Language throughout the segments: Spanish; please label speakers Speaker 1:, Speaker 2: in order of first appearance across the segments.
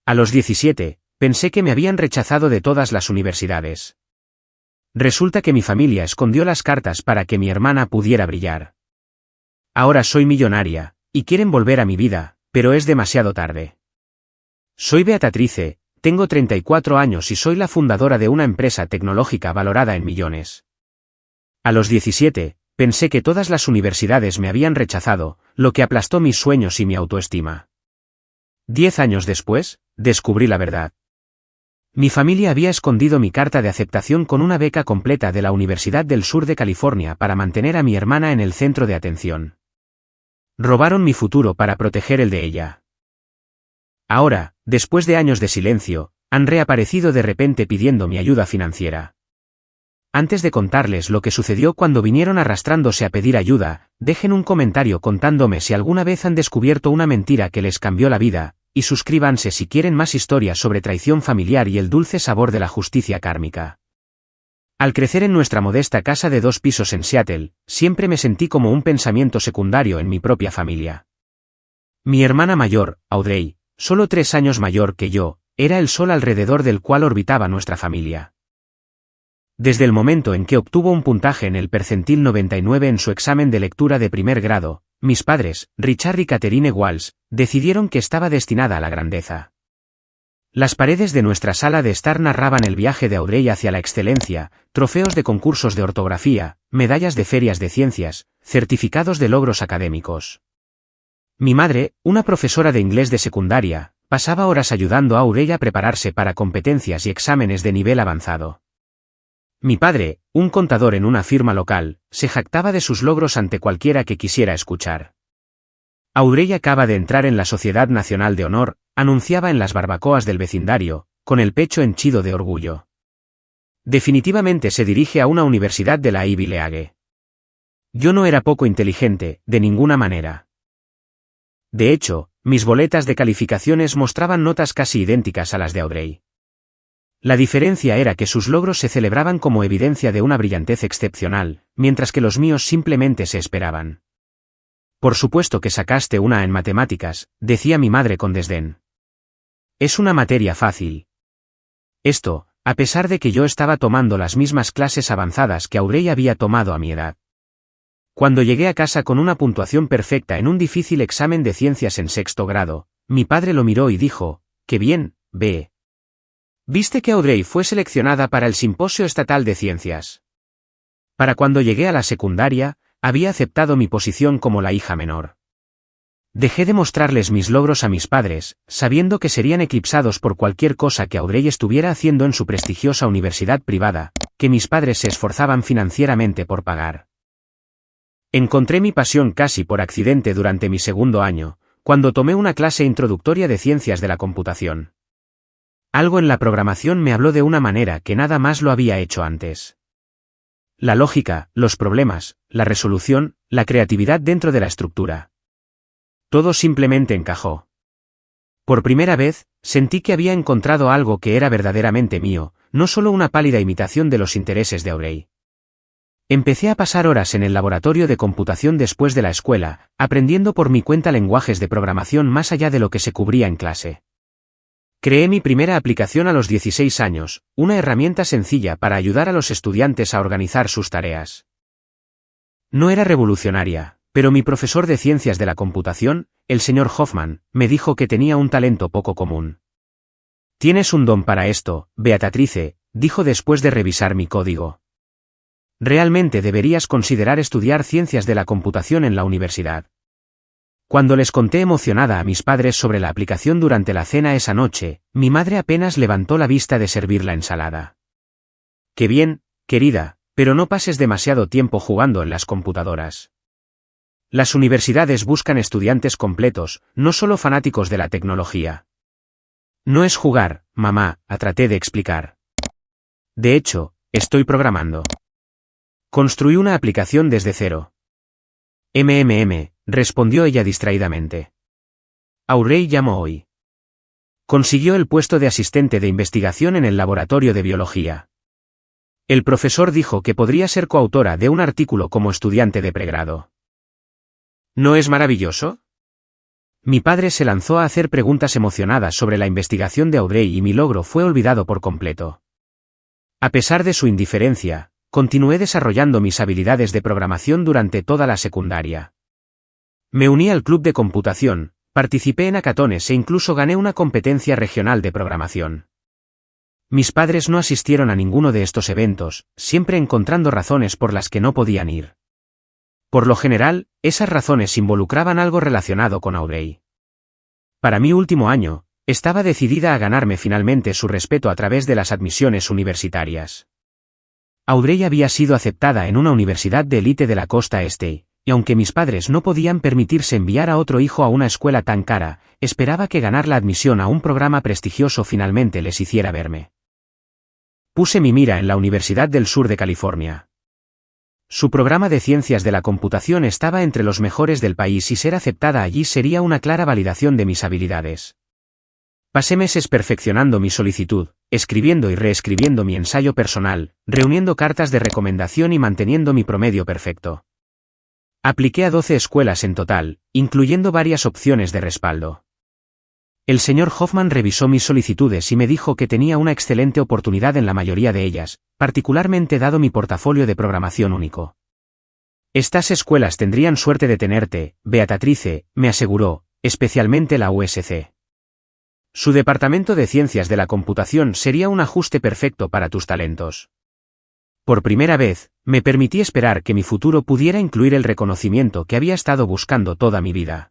Speaker 1: A los 17, pensé que me habían rechazado de todas las universidades. Resulta que mi familia escondió las cartas para que mi hermana pudiera brillar. Ahora soy millonaria, y quieren volver a mi vida, pero es demasiado tarde. Soy Beatrice, tengo 34 años y soy la fundadora de una empresa tecnológica valorada en millones. A los 17, pensé que todas las universidades me habían rechazado, lo que aplastó mis sueños y mi autoestima. 10 años después, descubrí la verdad. Mi familia había escondido mi carta de aceptación con una beca completa de la Universidad del Sur de California para mantener a mi hermana en el centro de atención. Robaron mi futuro para proteger el de ella. Ahora, después de años de silencio, han reaparecido de repente pidiendo mi ayuda financiera. Antes de contarles lo que sucedió cuando vinieron arrastrándose a pedir ayuda, dejen un comentario contándome si alguna vez han descubierto una mentira que les cambió la vida, y suscríbanse si quieren más historias sobre traición familiar y el dulce sabor de la justicia kármica. Al crecer en nuestra modesta casa de 2 pisos en Seattle, siempre me sentí como un pensamiento secundario en mi propia familia. Mi hermana mayor, Audrey, solo 3 años mayor que yo, era el sol alrededor del cual orbitaba nuestra familia. Desde el momento en que obtuvo un puntaje en el percentil 99 en su examen de lectura de primer grado, mis padres, Richard y Catherine Walsh, decidieron que estaba destinada a la grandeza. Las paredes de nuestra sala de estar narraban el viaje de Audrey hacia la excelencia, trofeos de concursos de ortografía, medallas de ferias de ciencias, certificados de logros académicos. Mi madre, una profesora de inglés de secundaria, pasaba horas ayudando a Audrey a prepararse para competencias y exámenes de nivel avanzado. Mi padre, un contador en una firma local, se jactaba de sus logros ante cualquiera que quisiera escuchar. Audrey acaba de entrar en la Sociedad Nacional de Honor, anunciaba en las barbacoas del vecindario, con el pecho henchido de orgullo. Definitivamente se dirige a una universidad de la Ivy League. Yo no era poco inteligente, de ninguna manera. De hecho, mis boletas de calificaciones mostraban notas casi idénticas a las de Audrey. La diferencia era que sus logros se celebraban como evidencia de una brillantez excepcional, mientras que los míos simplemente se esperaban. Por supuesto que sacaste una A en matemáticas, decía mi madre con desdén. Es una materia fácil. Esto, a pesar de que yo estaba tomando las mismas clases avanzadas que Audrey había tomado a mi edad. Cuando llegué a casa con una puntuación perfecta en un difícil examen de ciencias en 6º grado, mi padre lo miró y dijo, «Qué bien, ve. ¿Viste que Audrey fue seleccionada para el Simposio Estatal de Ciencias?» Para cuando llegué a la secundaria, había aceptado mi posición como la hija menor. Dejé de mostrarles mis logros a mis padres, sabiendo que serían eclipsados por cualquier cosa que Audrey estuviera haciendo en su prestigiosa universidad privada, que mis padres se esforzaban financieramente por pagar. Encontré mi pasión casi por accidente durante mi 2º año, cuando tomé una clase introductoria de ciencias de la computación. Algo en la programación me habló de una manera que nada más lo había hecho antes. La lógica, los problemas, la resolución, la creatividad dentro de la estructura. Todo simplemente encajó. Por primera vez, sentí que había encontrado algo que era verdaderamente mío, no solo una pálida imitación de los intereses de Audrey. Empecé a pasar horas en el laboratorio de computación después de la escuela, aprendiendo por mi cuenta lenguajes de programación más allá de lo que se cubría en clase. Creé mi primera aplicación a los 16 años, una herramienta sencilla para ayudar a los estudiantes a organizar sus tareas. No era revolucionaria, pero mi profesor de ciencias de la computación, el señor Hoffman, me dijo que tenía un talento poco común. «Tienes un don para esto, Beatrice», dijo después de revisar mi código. «Realmente deberías considerar estudiar ciencias de la computación en la universidad». Cuando les conté emocionada a mis padres sobre la aplicación durante la cena esa noche, mi madre apenas levantó la vista de servir la ensalada. «Qué bien, querida, pero no pases demasiado tiempo jugando en las computadoras. Las universidades buscan estudiantes completos, no solo fanáticos de la tecnología». «No es jugar, mamá», traté de explicar. «De hecho, estoy programando. Construí una aplicación desde cero». Respondió ella distraídamente. Audrey llamó hoy. Consiguió el puesto de asistente de investigación en el laboratorio de biología. El profesor dijo que podría ser coautora de un artículo como estudiante de pregrado. ¿No es maravilloso? Mi padre se lanzó a hacer preguntas emocionadas sobre la investigación de Audrey y mi logro fue olvidado por completo. A pesar de su indiferencia, continué desarrollando mis habilidades de programación durante toda la secundaria. Me uní al club de computación, participé en hackatones e incluso gané una competencia regional de programación. Mis padres no asistieron a ninguno de estos eventos, siempre encontrando razones por las que no podían ir. Por lo general, esas razones involucraban algo relacionado con Audrey. Para mi último año, estaba decidida a ganarme finalmente su respeto a través de las admisiones universitarias. Audrey había sido aceptada en una universidad de élite de la costa este, y aunque mis padres no podían permitirse enviar a otro hijo a una escuela tan cara, esperaba que ganar la admisión a un programa prestigioso finalmente les hiciera verme. Puse mi mira en la Universidad del Sur de California. Su programa de ciencias de la computación estaba entre los mejores del país y ser aceptada allí sería una clara validación de mis habilidades. Pasé meses perfeccionando mi solicitud, escribiendo y reescribiendo mi ensayo personal, reuniendo cartas de recomendación y manteniendo mi promedio perfecto. Apliqué a 12 escuelas en total, incluyendo varias opciones de respaldo. El señor Hoffman revisó mis solicitudes y me dijo que tenía una excelente oportunidad en la mayoría de ellas, particularmente dado mi portafolio de programación único. Estas escuelas tendrían suerte de tenerte, Beatatrice, me aseguró, especialmente la USC. Su departamento de ciencias de la computación sería un ajuste perfecto para tus talentos. Por primera vez, me permití esperar que mi futuro pudiera incluir el reconocimiento que había estado buscando toda mi vida.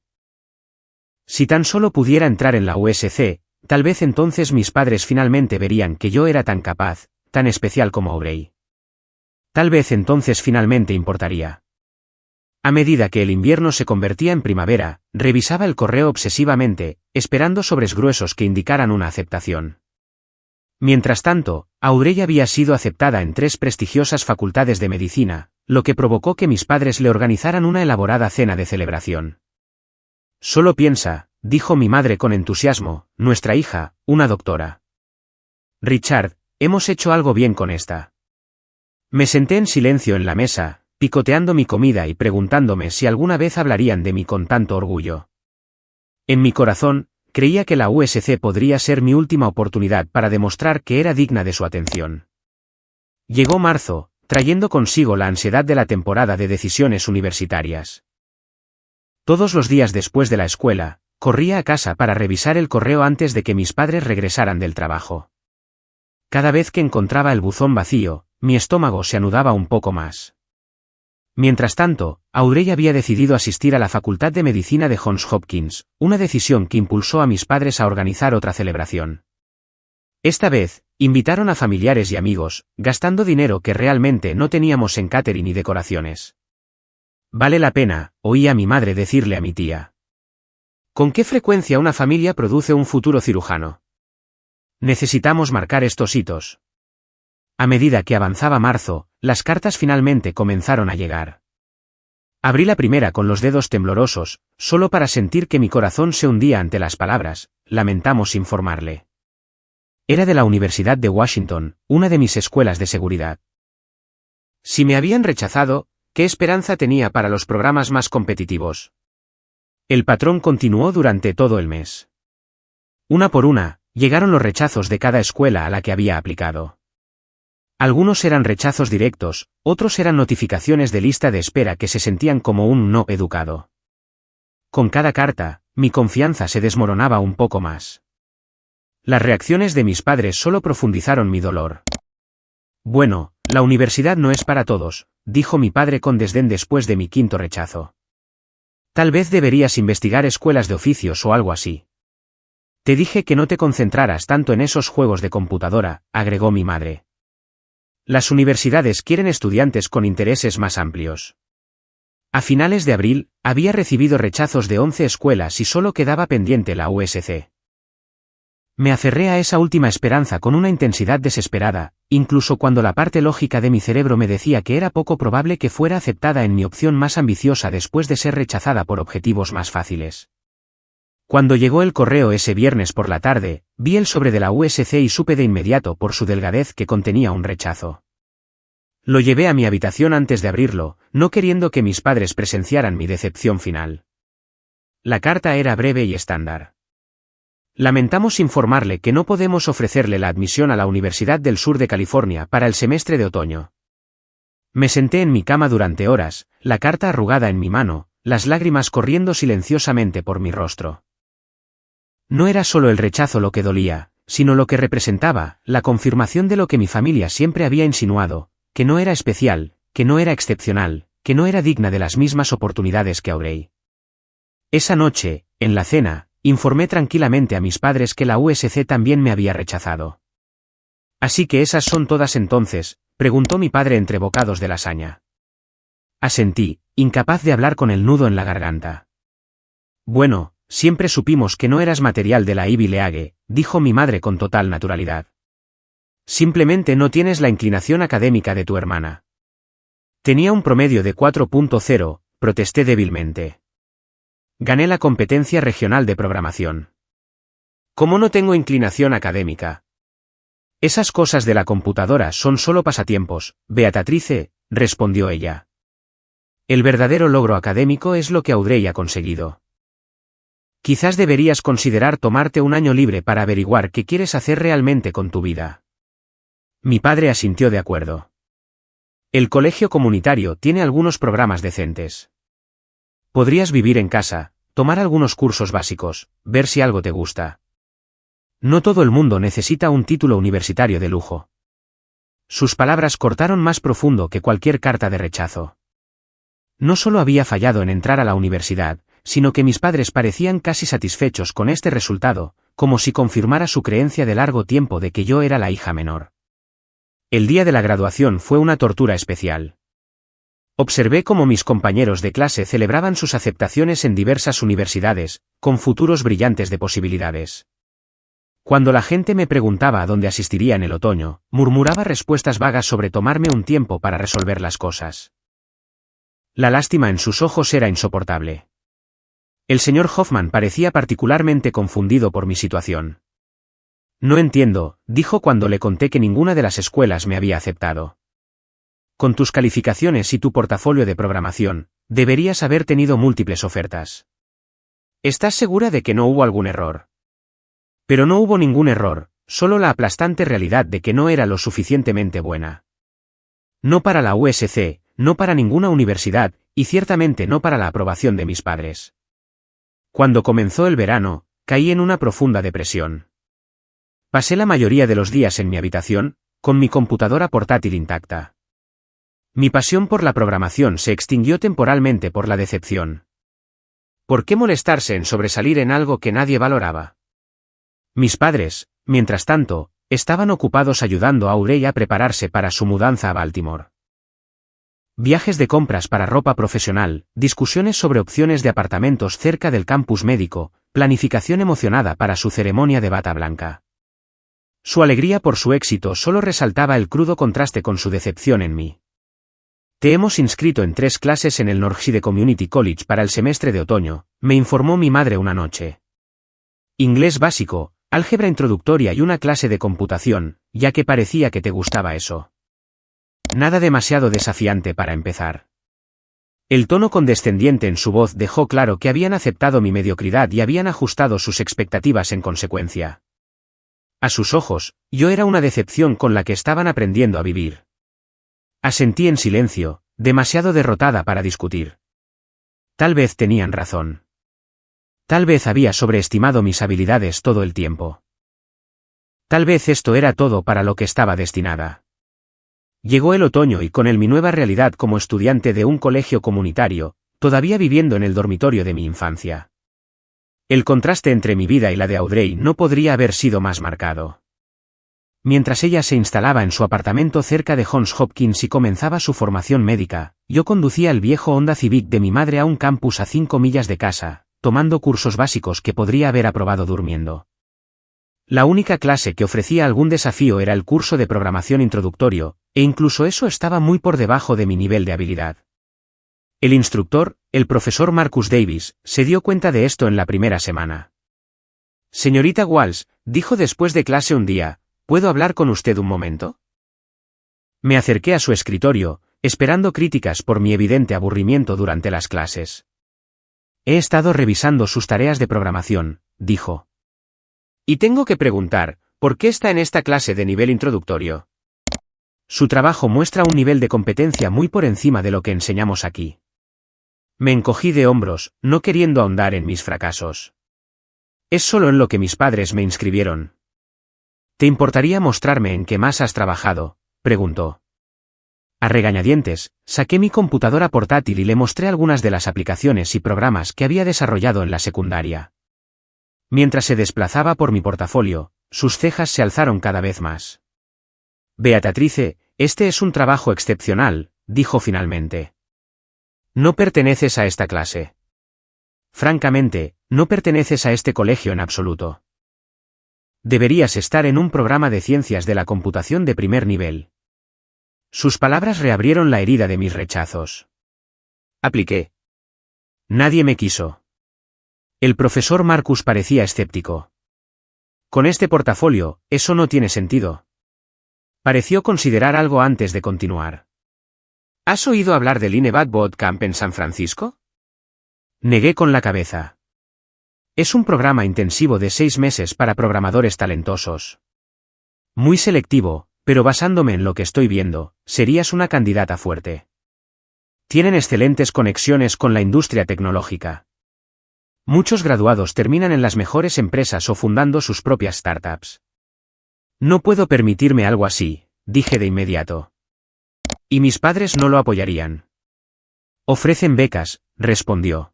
Speaker 1: Si tan solo pudiera entrar en la USC, tal vez entonces mis padres finalmente verían que yo era tan capaz, tan especial como Audrey. Tal vez entonces finalmente importaría. A medida que el invierno se convertía en primavera, revisaba el correo obsesivamente, esperando sobres gruesos que indicaran una aceptación. Mientras tanto, Audrey había sido aceptada en 3 prestigiosas facultades de medicina, lo que provocó que mis padres le organizaran una elaborada cena de celebración. Solo piensa, dijo mi madre con entusiasmo, nuestra hija, una doctora. Richard, hemos hecho algo bien con esta. Me senté en silencio en la mesa, picoteando mi comida y preguntándome si alguna vez hablarían de mí con tanto orgullo. En mi corazón, creía que la USC podría ser mi última oportunidad para demostrar que era digna de su atención. Llegó marzo, trayendo consigo la ansiedad de la temporada de decisiones universitarias. Todos los días después de la escuela, corría a casa para revisar el correo antes de que mis padres regresaran del trabajo. Cada vez que encontraba el buzón vacío, mi estómago se anudaba un poco más. Mientras tanto, Audrey había decidido asistir a la Facultad de Medicina de Johns Hopkins, una decisión que impulsó a mis padres a organizar otra celebración. Esta vez, invitaron a familiares y amigos, gastando dinero que realmente no teníamos en catering y decoraciones. Vale la pena, oí a mi madre decirle a mi tía. ¿Con qué frecuencia una familia produce un futuro cirujano? Necesitamos marcar estos hitos. A medida que avanzaba marzo, las cartas finalmente comenzaron a llegar. Abrí la primera con los dedos temblorosos, solo para sentir que mi corazón se hundía ante las palabras, lamentamos informarle. Era de la Universidad de Washington, una de mis escuelas de seguridad. Si me habían rechazado, ¿qué esperanza tenía para los programas más competitivos? El patrón continuó durante todo el mes. Una por una, llegaron los rechazos de cada escuela a la que había aplicado. Algunos eran rechazos directos, otros eran notificaciones de lista de espera que se sentían como un no educado. Con cada carta, mi confianza se desmoronaba un poco más. Las reacciones de mis padres solo profundizaron mi dolor. Bueno, la universidad no es para todos, dijo mi padre con desdén después de mi 5º rechazo. Tal vez deberías investigar escuelas de oficios o algo así. Te dije que no te concentraras tanto en esos juegos de computadora, agregó mi madre. Las universidades quieren estudiantes con intereses más amplios. A finales de abril, había recibido rechazos de 11 escuelas y solo quedaba pendiente la USC. Me aferré a esa última esperanza con una intensidad desesperada, incluso cuando la parte lógica de mi cerebro me decía que era poco probable que fuera aceptada en mi opción más ambiciosa después de ser rechazada por objetivos más fáciles. Cuando llegó el correo ese viernes por la tarde, vi el sobre de la USC y supe de inmediato por su delgadez que contenía un rechazo. Lo llevé a mi habitación antes de abrirlo, no queriendo que mis padres presenciaran mi decepción final. La carta era breve y estándar. Lamentamos informarle que no podemos ofrecerle la admisión a la Universidad del Sur de California para el semestre de otoño. Me senté en mi cama durante horas, la carta arrugada en mi mano, las lágrimas corriendo silenciosamente por mi rostro. No era solo el rechazo lo que dolía, sino lo que representaba, la confirmación de lo que mi familia siempre había insinuado, que no era especial, que no era excepcional, que no era digna de las mismas oportunidades que Audrey. Esa noche, en la cena, informé tranquilamente a mis padres que la USC también me había rechazado. «¿Así que esas son todas entonces?», preguntó mi padre entre bocados de lasaña. Asentí, incapaz de hablar con el nudo en la garganta. «Bueno, siempre supimos que no eras material de la Ivy League», dijo mi madre con total naturalidad. «Simplemente no tienes la inclinación académica de tu hermana». «Tenía un promedio de 4.0, protesté débilmente. Gané la competencia regional de programación». «¿Cómo no tengo inclinación académica?» «Esas cosas de la computadora son solo pasatiempos, Beatatrice», respondió ella. «El verdadero logro académico es lo que Audrey ha conseguido. Quizás deberías considerar tomarte un año libre para averiguar qué quieres hacer realmente con tu vida». Mi padre asintió de acuerdo. «El colegio comunitario tiene algunos programas decentes. Podrías vivir en casa, tomar algunos cursos básicos, ver si algo te gusta. No todo el mundo necesita un título universitario de lujo». Sus palabras cortaron más profundo que cualquier carta de rechazo. No solo había fallado en entrar a la universidad, sino que mis padres parecían casi satisfechos con este resultado, como si confirmara su creencia de largo tiempo de que yo era la hija menor. El día de la graduación fue una tortura especial. Observé cómo mis compañeros de clase celebraban sus aceptaciones en diversas universidades, con futuros brillantes de posibilidades. Cuando la gente me preguntaba a dónde asistiría en el otoño, murmuraba respuestas vagas sobre tomarme un tiempo para resolver las cosas. La lástima en sus ojos era insoportable. El señor Hoffman parecía particularmente confundido por mi situación. «No entiendo», dijo cuando le conté que ninguna de las escuelas me había aceptado. «Con tus calificaciones y tu portafolio de programación, deberías haber tenido múltiples ofertas. ¿Estás segura de que no hubo algún error?» Pero no hubo ningún error, solo la aplastante realidad de que no era lo suficientemente buena. No para la USC, no para ninguna universidad, y ciertamente no para la aprobación de mis padres. Cuando comenzó el verano, caí en una profunda depresión. Pasé la mayoría de los días en mi habitación, con mi computadora portátil intacta. Mi pasión por la programación se extinguió temporalmente por la decepción. ¿Por qué molestarse en sobresalir en algo que nadie valoraba? Mis padres, mientras tanto, estaban ocupados ayudando a Audrey a prepararse para su mudanza a Baltimore. Viajes de compras para ropa profesional, discusiones sobre opciones de apartamentos cerca del campus médico, planificación emocionada para su ceremonia de bata blanca. Su alegría por su éxito solo resaltaba el crudo contraste con su decepción en mí. «Te hemos inscrito en 3 clases en el Northside Community College para el semestre de otoño», me informó mi madre una noche. «Inglés básico, álgebra introductoria y una clase de computación, ya que parecía que te gustaba eso. Nada demasiado desafiante para empezar». El tono condescendiente en su voz dejó claro que habían aceptado mi mediocridad y habían ajustado sus expectativas en consecuencia. A sus ojos, yo era una decepción con la que estaban aprendiendo a vivir. Asentí en silencio, demasiado derrotada para discutir. Tal vez tenían razón. Tal vez había sobreestimado mis habilidades todo el tiempo. Tal vez esto era todo para lo que estaba destinada. Llegó el otoño y con él mi nueva realidad como estudiante de un colegio comunitario, todavía viviendo en el dormitorio de mi infancia. El contraste entre mi vida y la de Audrey no podría haber sido más marcado. Mientras ella se instalaba en su apartamento cerca de Johns Hopkins y comenzaba su formación médica, yo conducía el viejo Honda Civic de mi madre a un campus a 5 millas de casa, tomando cursos básicos que podría haber aprobado durmiendo. La única clase que ofrecía algún desafío era el curso de programación introductorio, e incluso eso estaba muy por debajo de mi nivel de habilidad. El instructor, el profesor Marcus Davis, se dio cuenta de esto en la primera semana. «Señorita Walsh», dijo después de clase un día, «¿puedo hablar con usted un momento?». Me acerqué a su escritorio, esperando críticas por mi evidente aburrimiento durante las clases. He estado revisando sus tareas de programación, dijo. Y tengo que preguntar, ¿por qué está en esta clase de nivel introductorio? Su trabajo muestra un nivel de competencia muy por encima de lo que enseñamos aquí. Me encogí de hombros, no queriendo ahondar en mis fracasos. Es solo en lo que mis padres me inscribieron. ¿Te importaría mostrarme en qué más has trabajado?, preguntó. A regañadientes, saqué mi computadora portátil y le mostré algunas de las aplicaciones y programas que había desarrollado en la secundaria. Mientras se desplazaba por mi portafolio, sus cejas se alzaron cada vez más. Beatrice, este es un trabajo excepcional, dijo finalmente. No perteneces a esta clase. Francamente, no perteneces a este colegio en absoluto. Deberías estar en un programa de ciencias de la computación de primer nivel. Sus palabras reabrieron la herida de mis rechazos. Apliqué. Nadie me quiso. El profesor Marcus parecía escéptico. Con este portafolio, eso no tiene sentido. Pareció considerar algo antes de continuar. ¿Has oído hablar del INEVAD Bootcamp en San Francisco? Negué con la cabeza. Es un programa intensivo de 6 meses para programadores talentosos. Muy selectivo, pero basándome en lo que estoy viendo, serías una candidata fuerte. Tienen excelentes conexiones con la industria tecnológica. Muchos graduados terminan en las mejores empresas o fundando sus propias startups. No puedo permitirme algo así, dije de inmediato. Y mis padres no lo apoyarían. Ofrecen becas, respondió.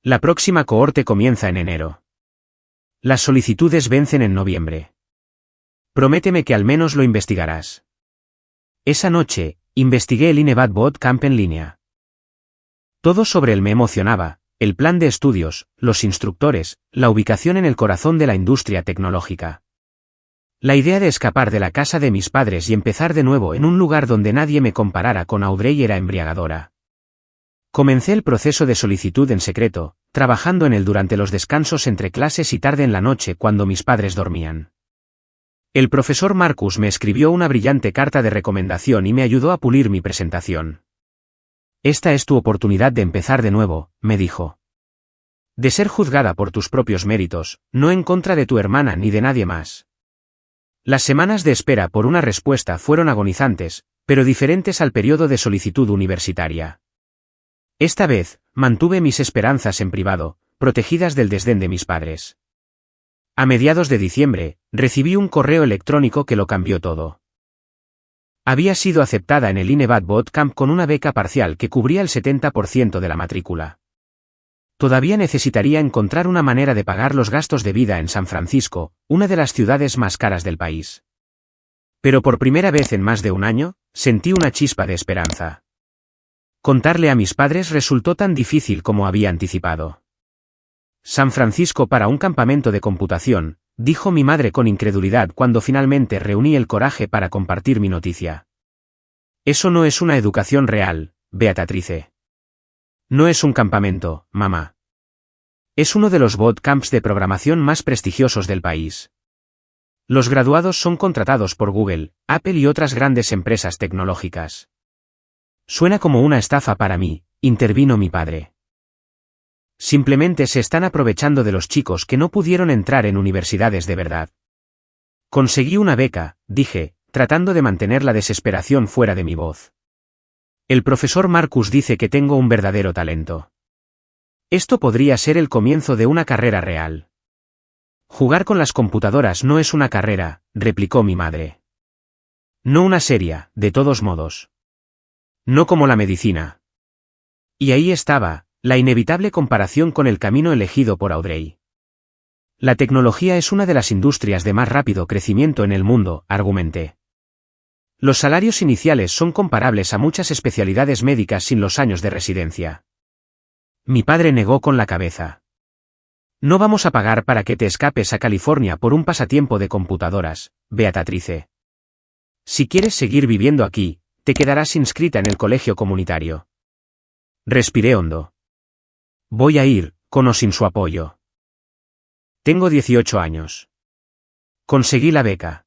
Speaker 1: La próxima cohorte comienza en enero. Las solicitudes vencen en noviembre. Prométeme que al menos lo investigarás. Esa noche, investigué el INEVAD Bootcamp en línea. Todo sobre él me emocionaba, el plan de estudios, los instructores, la ubicación en el corazón de la industria tecnológica. La idea de escapar de la casa de mis padres y empezar de nuevo en un lugar donde nadie me comparara con Audrey era embriagadora. Comencé el proceso de solicitud en secreto, trabajando en él durante los descansos entre clases y tarde en la noche cuando mis padres dormían. El profesor Marcus me escribió una brillante carta de recomendación y me ayudó a pulir mi presentación. Esta es tu oportunidad de empezar de nuevo, me dijo. De ser juzgada por tus propios méritos, no en contra de tu hermana ni de nadie más. Las semanas de espera por una respuesta fueron agonizantes, pero diferentes al periodo de solicitud universitaria. Esta vez, mantuve mis esperanzas en privado, protegidas del desdén de mis padres. A mediados de diciembre, recibí un correo electrónico que lo cambió todo. Había sido aceptada en el INEVAD Bootcamp con una beca parcial que cubría el 70% de la matrícula. Todavía necesitaría encontrar una manera de pagar los gastos de vida en San Francisco, una de las ciudades más caras del país. Pero por primera vez en más de un año, sentí una chispa de esperanza. Contarle a mis padres resultó tan difícil como había anticipado. San Francisco para un campamento de computación, dijo mi madre con incredulidad cuando finalmente reuní el coraje para compartir mi noticia. Eso no es una educación real, Beatrice. No es un campamento, mamá. Es uno de los bootcamps de programación más prestigiosos del país. Los graduados son contratados por Google, Apple y otras grandes empresas tecnológicas. Suena como una estafa para mí, intervino mi padre. Simplemente se están aprovechando de los chicos que no pudieron entrar en universidades de verdad. Conseguí una beca, dije, tratando de mantener la desesperación fuera de mi voz. El profesor Marcus dice que tengo un verdadero talento. Esto podría ser el comienzo de una carrera real. Jugar con las computadoras no es una carrera, replicó mi madre. No una seria, de todos modos. No como la medicina. Y ahí estaba, la inevitable comparación con el camino elegido por Audrey. La tecnología es una de las industrias de más rápido crecimiento en el mundo, argumenté. Los salarios iniciales son comparables a muchas especialidades médicas sin los años de residencia. Mi padre negó con la cabeza. No vamos a pagar para que te escapes a California por un pasatiempo de computadoras, Beatrice. Si quieres seguir viviendo aquí, te quedarás inscrita en el colegio comunitario. Respiré hondo. Voy a ir, con o sin su apoyo. Tengo 18 años. Conseguí la beca.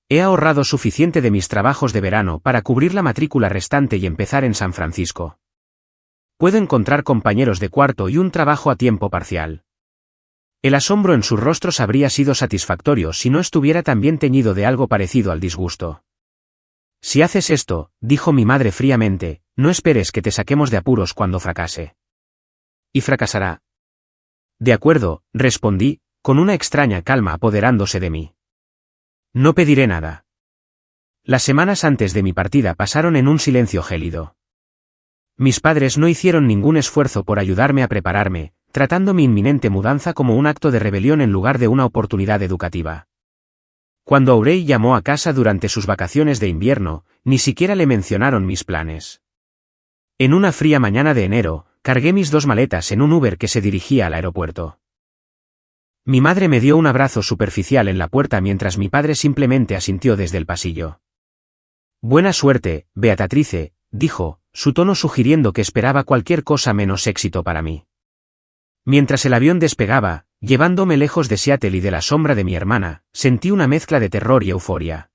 Speaker 1: He ahorrado suficiente de mis trabajos de verano para cubrir la matrícula restante y empezar en San Francisco. Puedo encontrar compañeros de cuarto y un trabajo a tiempo parcial. El asombro en sus rostros habría sido satisfactorio si no estuviera también teñido de algo parecido al disgusto. Si haces esto, dijo mi madre fríamente, no esperes que te saquemos de apuros cuando fracase. Y fracasará. De acuerdo, respondí, con una extraña calma apoderándose de mí. No pediré nada. Las semanas antes de mi partida pasaron en un silencio gélido. Mis padres no hicieron ningún esfuerzo por ayudarme a prepararme, tratando mi inminente mudanza como un acto de rebelión en lugar de una oportunidad educativa. Cuando Aurey llamó a casa durante sus vacaciones de invierno, ni siquiera le mencionaron mis planes. En una fría mañana de enero, cargué mis 2 maletas en un Uber que se dirigía al aeropuerto. Mi madre me dio un abrazo superficial en la puerta mientras mi padre simplemente asintió desde el pasillo. Buena suerte, Beatrice, dijo, su tono sugiriendo que esperaba cualquier cosa menos éxito para mí. Mientras el avión despegaba, llevándome lejos de Seattle y de la sombra de mi hermana, sentí una mezcla de terror y euforia.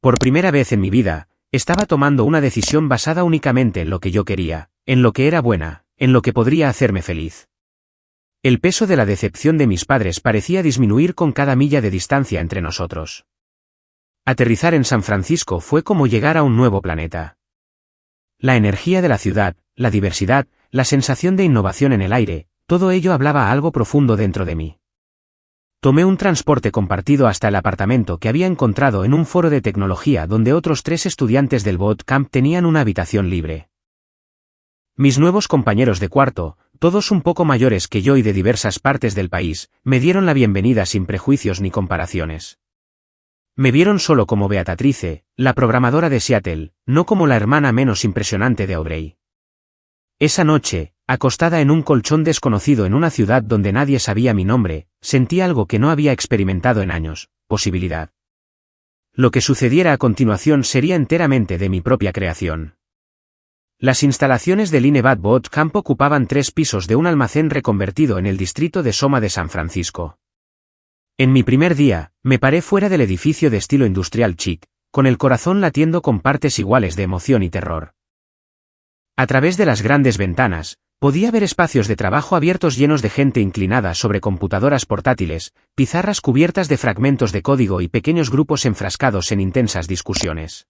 Speaker 1: Por primera vez en mi vida, estaba tomando una decisión basada únicamente en lo que yo quería, en lo que era buena, en lo que podría hacerme feliz. El peso de la decepción de mis padres parecía disminuir con cada milla de distancia entre nosotros. Aterrizar en San Francisco fue como llegar a un nuevo planeta. La energía de la ciudad, la diversidad, la sensación de innovación en el aire, todo ello hablaba a algo profundo dentro de mí. Tomé un transporte compartido hasta el apartamento que había encontrado en un foro de tecnología donde otros 3 estudiantes del bootcamp tenían una habitación libre. Mis nuevos compañeros de cuarto, todos un poco mayores que yo y de diversas partes del país, me dieron la bienvenida sin prejuicios ni comparaciones. Me vieron solo como Beatrice, la programadora de Seattle, no como la hermana menos impresionante de Aurey. Esa noche, acostada en un colchón desconocido en una ciudad donde nadie sabía mi nombre, sentí algo que no había experimentado en años, posibilidad. Lo que sucediera a continuación sería enteramente de mi propia creación. Las instalaciones del Inevad Bootcamp ocupaban 3 pisos de un almacén reconvertido en el distrito de Soma de San Francisco. En mi primer día, me paré fuera del edificio de estilo industrial chic, con el corazón latiendo con partes iguales de emoción y terror. A través de las grandes ventanas, podía ver espacios de trabajo abiertos llenos de gente inclinada sobre computadoras portátiles, pizarras cubiertas de fragmentos de código y pequeños grupos enfrascados en intensas discusiones.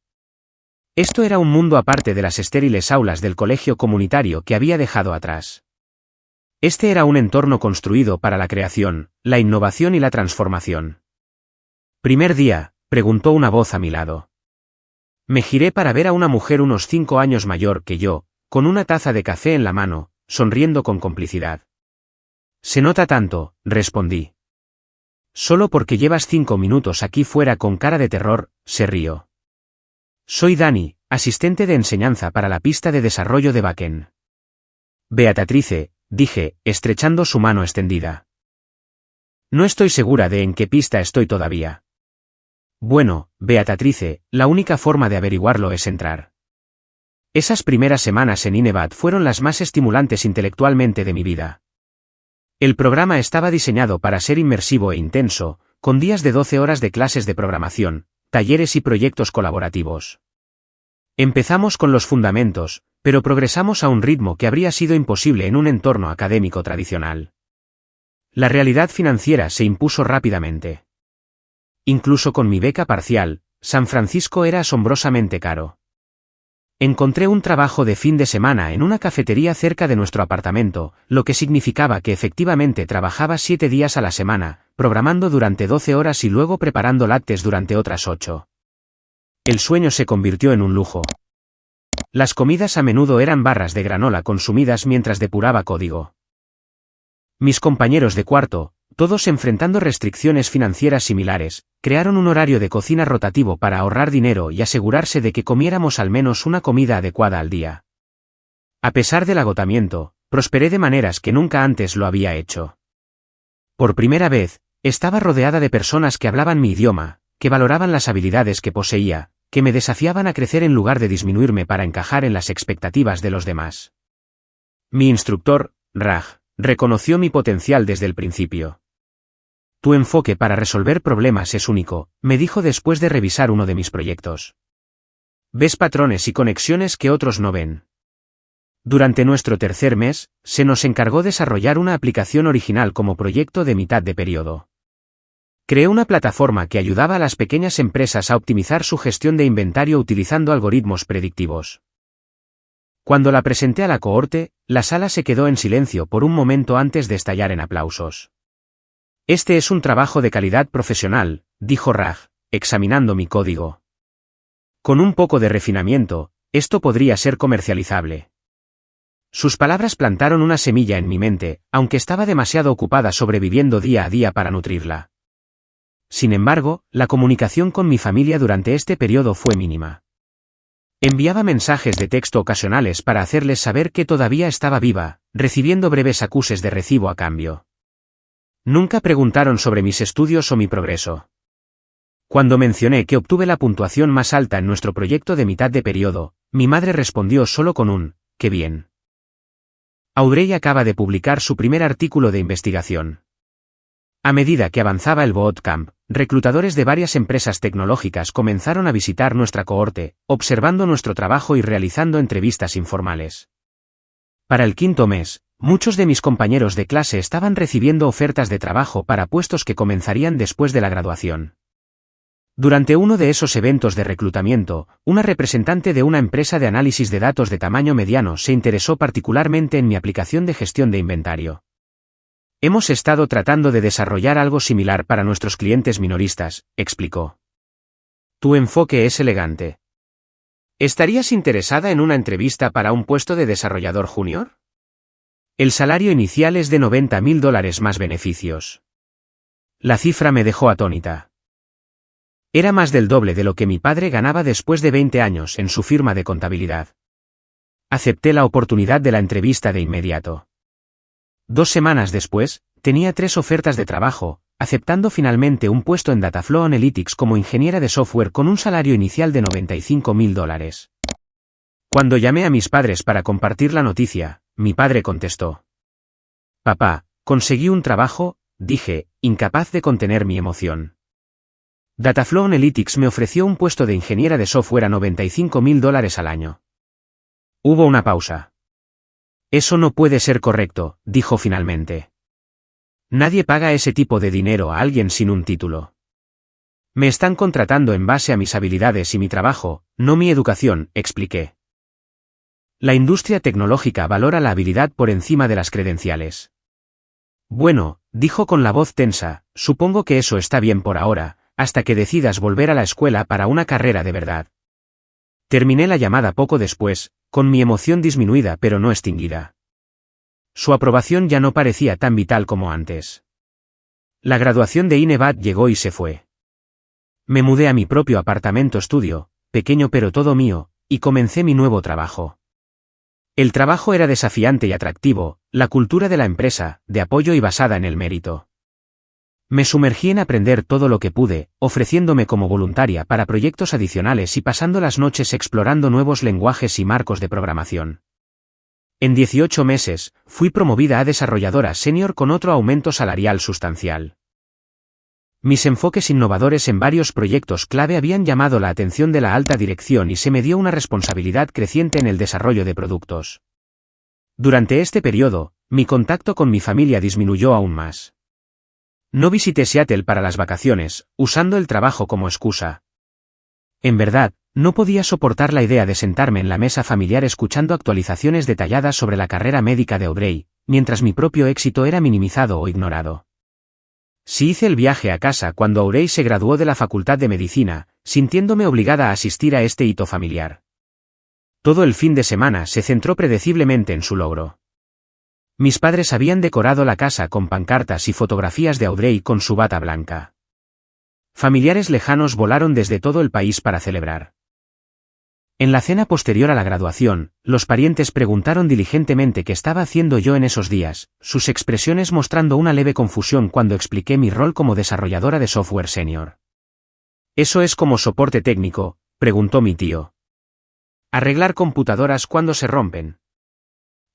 Speaker 1: Esto era un mundo aparte de las estériles aulas del colegio comunitario que había dejado atrás. Este era un entorno construido para la creación, la innovación y la transformación. ¿Primer día?, preguntó una voz a mi lado. Me giré para ver a una mujer unos 5 años mayor que yo, con una taza de café en la mano, sonriendo con complicidad. Se nota tanto, respondí. Solo porque llevas 5 minutos aquí fuera con cara de terror, se rió. Soy Dani, asistente de enseñanza para la pista de desarrollo de backend. Beatrice, dije, estrechando su mano extendida. No estoy segura de en qué pista estoy todavía. Bueno, Beatrice, la única forma de averiguarlo es entrar. Esas primeras semanas en Inevad fueron las más estimulantes intelectualmente de mi vida. El programa estaba diseñado para ser inmersivo e intenso, con días de 12 horas de clases de programación, talleres y proyectos colaborativos. Empezamos con los fundamentos, pero progresamos a un ritmo que habría sido imposible en un entorno académico tradicional. La realidad financiera se impuso rápidamente. Incluso con mi beca parcial, San Francisco era asombrosamente caro. Encontré un trabajo de fin de semana en una cafetería cerca de nuestro apartamento, lo que significaba que efectivamente trabajaba 7 días a la semana, programando durante 12 horas y luego preparando lácteos durante otras 8. El sueño se convirtió en un lujo. Las comidas a menudo eran barras de granola consumidas mientras depuraba código. Mis compañeros de cuarto, todos enfrentando restricciones financieras similares, crearon un horario de cocina rotativo para ahorrar dinero y asegurarse de que comiéramos al menos una comida adecuada al día. A pesar del agotamiento, prosperé de maneras que nunca antes lo había hecho. Por primera vez, estaba rodeada de personas que hablaban mi idioma, que valoraban las habilidades que poseía, que me desafiaban a crecer en lugar de disminuirme para encajar en las expectativas de los demás. Mi instructor, Raj, reconoció mi potencial desde el principio. Tu enfoque para resolver problemas es único, me dijo después de revisar uno de mis proyectos. Ves patrones y conexiones que otros no ven. Durante nuestro tercer mes, se nos encargó desarrollar una aplicación original como proyecto de mitad de periodo. Creé una plataforma que ayudaba a las pequeñas empresas a optimizar su gestión de inventario utilizando algoritmos predictivos. Cuando la presenté a la cohorte, la sala se quedó en silencio por un momento antes de estallar en aplausos. Este es un trabajo de calidad profesional, dijo Raj, examinando mi código. Con un poco de refinamiento, esto podría ser comercializable. Sus palabras plantaron una semilla en mi mente, aunque estaba demasiado ocupada sobreviviendo día a día para nutrirla. Sin embargo, la comunicación con mi familia durante este periodo fue mínima. Enviaba mensajes de texto ocasionales para hacerles saber que todavía estaba viva, recibiendo breves acuses de recibo a cambio. Nunca preguntaron sobre mis estudios o mi progreso. Cuando mencioné que obtuve la puntuación más alta en nuestro proyecto de mitad de periodo, mi madre respondió solo con un «qué bien». Audrey acaba de publicar su primer artículo de investigación. A medida que avanzaba el bootcamp, reclutadores de varias empresas tecnológicas comenzaron a visitar nuestra cohorte, observando nuestro trabajo y realizando entrevistas informales. Para el quinto mes, muchos de mis compañeros de clase estaban recibiendo ofertas de trabajo para puestos que comenzarían después de la graduación. Durante uno de esos eventos de reclutamiento, una representante de una empresa de análisis de datos de tamaño mediano se interesó particularmente en mi aplicación de gestión de inventario. Hemos estado tratando de desarrollar algo similar para nuestros clientes minoristas, explicó. Tu enfoque es elegante. ¿Estarías interesada en una entrevista para un puesto de desarrollador junior? El salario inicial es de $90.000 más beneficios. La cifra me dejó atónita. Era más del doble de lo que mi padre ganaba después de 20 años en su firma de contabilidad. Acepté la oportunidad de la entrevista de inmediato. 2 semanas después, tenía 3 ofertas de trabajo, aceptando finalmente un puesto en Dataflow Analytics como ingeniera de software con un salario inicial de $95.000. Cuando llamé a mis padres para compartir la noticia, mi padre contestó. Papá, conseguí un trabajo, dije, incapaz de contener mi emoción. Dataflow Analytics me ofreció un puesto de ingeniera de software a $95.000 al año. Hubo una pausa. Eso no puede ser correcto, dijo finalmente. Nadie paga ese tipo de dinero a alguien sin un título. Me están contratando en base a mis habilidades y mi trabajo, no mi educación, expliqué. La industria tecnológica valora la habilidad por encima de las credenciales. Bueno, dijo con la voz tensa, supongo que eso está bien por ahora, hasta que decidas volver a la escuela para una carrera de verdad. Terminé la llamada poco después, con mi emoción disminuida pero no extinguida. Su aprobación ya no parecía tan vital como antes. La graduación de Inevat llegó y se fue. Me mudé a mi propio apartamento estudio, pequeño pero todo mío, y comencé mi nuevo trabajo. El trabajo era desafiante y atractivo, la cultura de la empresa, de apoyo y basada en el mérito. Me sumergí en aprender todo lo que pude, ofreciéndome como voluntaria para proyectos adicionales y pasando las noches explorando nuevos lenguajes y marcos de programación. En 18 meses, fui promovida a desarrolladora senior con otro aumento salarial sustancial. Mis enfoques innovadores en varios proyectos clave habían llamado la atención de la alta dirección y se me dio una responsabilidad creciente en el desarrollo de productos. Durante este periodo, mi contacto con mi familia disminuyó aún más. No visité Seattle para las vacaciones, usando el trabajo como excusa. En verdad, no podía soportar la idea de sentarme en la mesa familiar escuchando actualizaciones detalladas sobre la carrera médica de Audrey, mientras mi propio éxito era minimizado o ignorado. Sí hice el viaje a casa cuando Audrey se graduó de la Facultad de Medicina, sintiéndome obligada a asistir a este hito familiar. Todo el fin de semana se centró predeciblemente en su logro. Mis padres habían decorado la casa con pancartas y fotografías de Audrey con su bata blanca. Familiares lejanos volaron desde todo el país para celebrar. En la cena posterior a la graduación, los parientes preguntaron diligentemente qué estaba haciendo yo en esos días, sus expresiones mostrando una leve confusión cuando expliqué mi rol como desarrolladora de software senior. ¿Eso es como soporte técnico?, preguntó mi tío. ¿Arreglar computadoras cuando se rompen?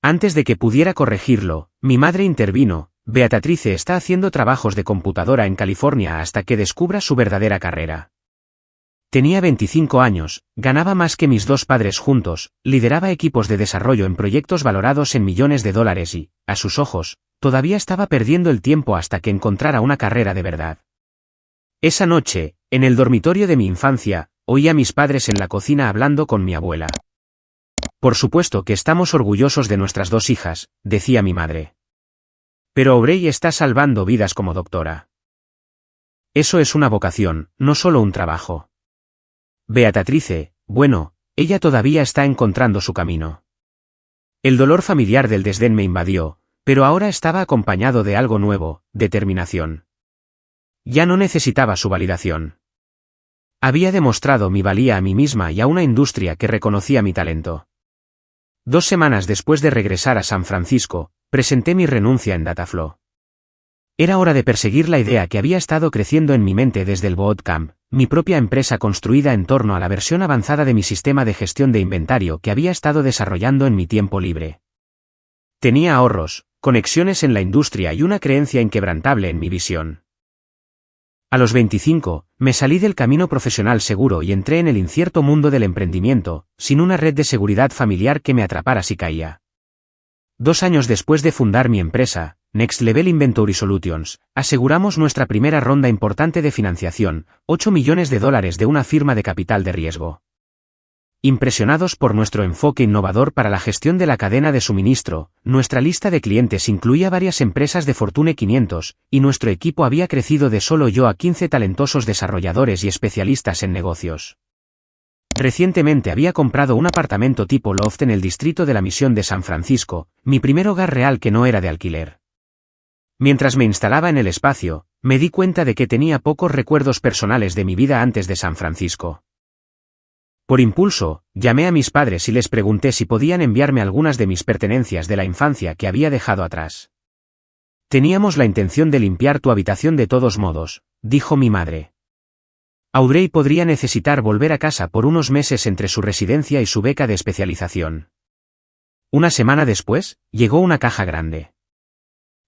Speaker 1: Antes de que pudiera corregirlo, mi madre intervino. Beatrice está haciendo trabajos de computadora en California hasta que descubra su verdadera carrera. Tenía 25 años, ganaba más que mis dos padres juntos, lideraba equipos de desarrollo en proyectos valorados en millones de dólares y, a sus ojos, todavía estaba perdiendo el tiempo hasta que encontrara una carrera de verdad. Esa noche, en el dormitorio de mi infancia, oí a mis padres en la cocina hablando con mi abuela. Por supuesto que estamos orgullosos de nuestras dos hijas, decía mi madre. Pero Aubrey está salvando vidas como doctora. Eso es una vocación, no solo un trabajo. Beatrice, bueno, ella todavía está encontrando su camino. El dolor familiar del desdén me invadió, pero ahora estaba acompañado de algo nuevo, determinación. Ya no necesitaba su validación. Había demostrado mi valía a mí misma y a una industria que reconocía mi talento. 2 semanas después de regresar a San Francisco, presenté mi renuncia en Dataflow. Era hora de perseguir la idea que había estado creciendo en mi mente desde el Bootcamp, mi propia empresa construida en torno a la versión avanzada de mi sistema de gestión de inventario que había estado desarrollando en mi tiempo libre. Tenía ahorros, conexiones en la industria y una creencia inquebrantable en mi visión. A los 25, me salí del camino profesional seguro y entré en el incierto mundo del emprendimiento, sin una red de seguridad familiar que me atrapara si caía. 2 años después de fundar mi empresa, Next Level Inventory Solutions, aseguramos nuestra primera ronda importante de financiación, $8 millones de una firma de capital de riesgo. Impresionados por nuestro enfoque innovador para la gestión de la cadena de suministro, nuestra lista de clientes incluía varias empresas de Fortune 500, y nuestro equipo había crecido de solo yo a 15 talentosos desarrolladores y especialistas en negocios. Recientemente había comprado un apartamento tipo loft en el distrito de la Misión de San Francisco, mi primer hogar real que no era de alquiler. Mientras me instalaba en el espacio, me di cuenta de que tenía pocos recuerdos personales de mi vida antes de San Francisco. Por impulso, llamé a mis padres y les pregunté si podían enviarme algunas de mis pertenencias de la infancia que había dejado atrás. Teníamos la intención de limpiar tu habitación de todos modos, dijo mi madre. Aubrey podría necesitar volver a casa por unos meses entre su residencia y su beca de especialización. Una semana después, llegó una caja grande.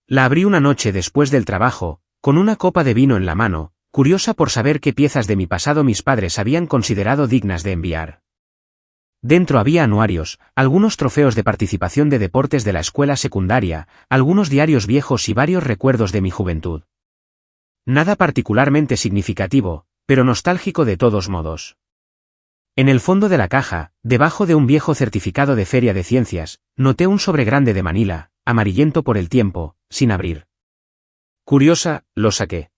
Speaker 1: La abrí una noche después del trabajo, con una copa de vino en la mano, curiosa por saber qué piezas de mi pasado mis padres habían considerado dignas de enviar. Dentro había anuarios, algunos trofeos de participación de deportes de la escuela secundaria, algunos diarios viejos y varios recuerdos de mi juventud. Nada particularmente significativo, pero nostálgico de todos modos. En el fondo de la caja, debajo de un viejo certificado de Feria de Ciencias, noté un sobre grande de Manila, amarillento por el tiempo, sin abrir. Curiosa, lo saqué.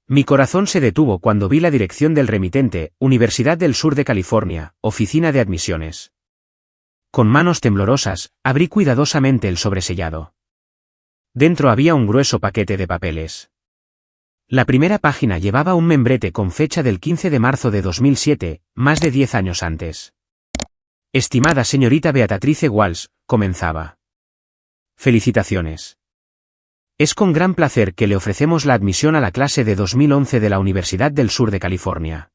Speaker 1: Mi corazón se detuvo cuando vi la dirección del remitente, Universidad del Sur de California, Oficina de Admisiones. Con manos temblorosas, abrí cuidadosamente el sobresellado. Dentro había un grueso paquete de papeles. La primera página llevaba un membrete con fecha del 15 de marzo de 2007, más de 10 años antes. Estimada señorita Beatrice Walsh, comenzaba. Felicitaciones. Es con gran placer que le ofrecemos la admisión a la clase de 2011 de la Universidad del Sur de California.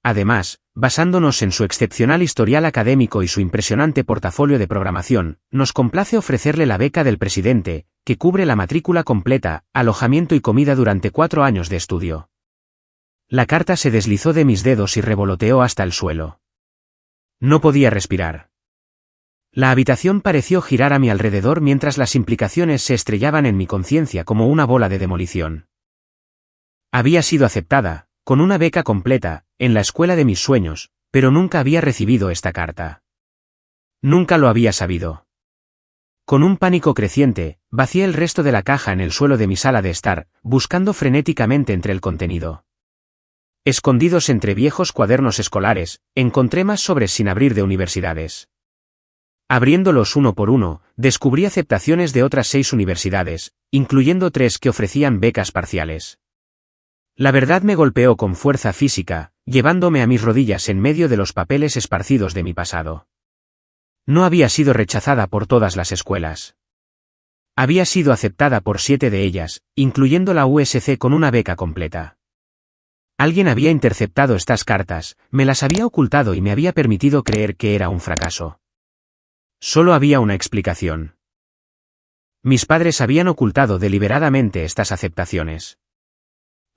Speaker 1: Además, basándonos en su excepcional historial académico y su impresionante portafolio de programación, nos complace ofrecerle la beca del presidente, que cubre la matrícula completa, alojamiento y comida durante 4 años de estudio. La carta se deslizó de mis dedos y revoloteó hasta el suelo. No podía respirar. La habitación pareció girar a mi alrededor mientras las implicaciones se estrellaban en mi conciencia como una bola de demolición. Había sido aceptada, con una beca completa, en la escuela de mis sueños, pero nunca había recibido esta carta. Nunca lo había sabido. Con un pánico creciente, vacié el resto de la caja en el suelo de mi sala de estar, buscando frenéticamente entre el contenido. Escondidos entre viejos cuadernos escolares, encontré más sobres sin abrir de universidades. Abriéndolos uno por uno, descubrí aceptaciones de otras 6 universidades, incluyendo 3 que ofrecían becas parciales. La verdad me golpeó con fuerza física, llevándome a mis rodillas en medio de los papeles esparcidos de mi pasado. No había sido rechazada por todas las escuelas. Había sido aceptada por 7 de ellas, incluyendo la USC con una beca completa. Alguien había interceptado estas cartas, me las había ocultado y me había permitido creer que era un fracaso. Solo había una explicación. Mis padres habían ocultado deliberadamente estas aceptaciones.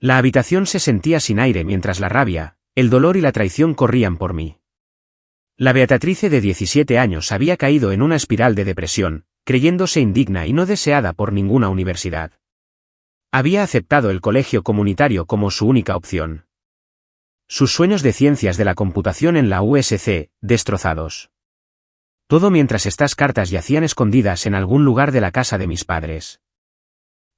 Speaker 1: La habitación se sentía sin aire mientras la rabia, el dolor y la traición corrían por mí. La Beatrice de 17 años había caído en una espiral de depresión, creyéndose indigna y no deseada por ninguna universidad. Había aceptado el colegio comunitario como su única opción. Sus sueños de ciencias de la computación en la USC, destrozados. Todo mientras estas cartas yacían escondidas en algún lugar de la casa de mis padres.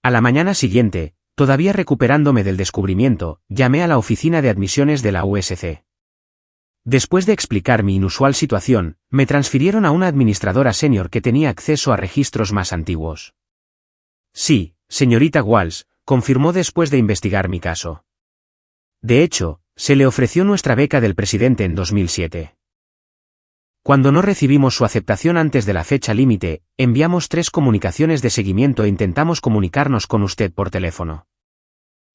Speaker 1: A la mañana siguiente, todavía recuperándome del descubrimiento, llamé a la oficina de admisiones de la USC. Después de explicar mi inusual situación, me transfirieron a una administradora senior que tenía acceso a registros más antiguos. Sí, señorita Walsh, confirmó después de investigar mi caso. De hecho, se le ofreció nuestra beca del presidente en 2007. Cuando no recibimos su aceptación antes de la fecha límite, enviamos 3 comunicaciones de seguimiento e intentamos comunicarnos con usted por teléfono.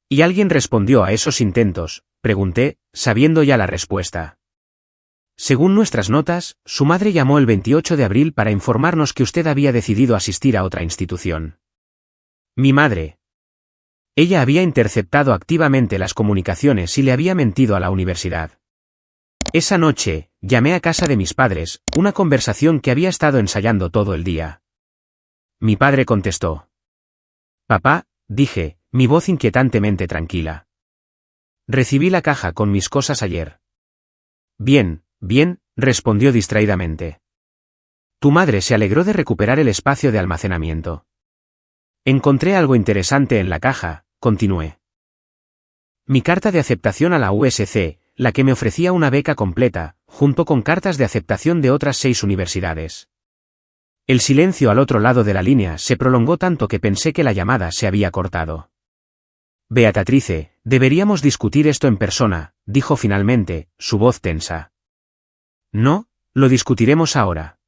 Speaker 1: ¿Y alguien respondió a esos intentos?, pregunté, sabiendo ya la respuesta. Según nuestras notas, su madre llamó el 28 de abril para informarnos que usted había decidido asistir a otra institución. Mi madre. Ella había interceptado activamente las comunicaciones y le había mentido a la universidad. Esa noche, llamé a casa de mis padres, una conversación que había estado ensayando todo el día. Mi padre contestó. Papá, dije, mi voz inquietantemente tranquila. Recibí la caja con mis cosas ayer. Bien, respondió distraídamente. Tu madre se alegró de recuperar el espacio de almacenamiento. Encontré algo interesante en la caja, continué. Mi carta de aceptación a la USC, la que me ofrecía una beca completa, junto con cartas de aceptación de otras 6 universidades. El silencio al otro lado de la línea se prolongó tanto que pensé que la llamada se había cortado. Beatrice, deberíamos discutir esto en persona, dijo finalmente, su voz tensa. No, lo discutiremos ahora.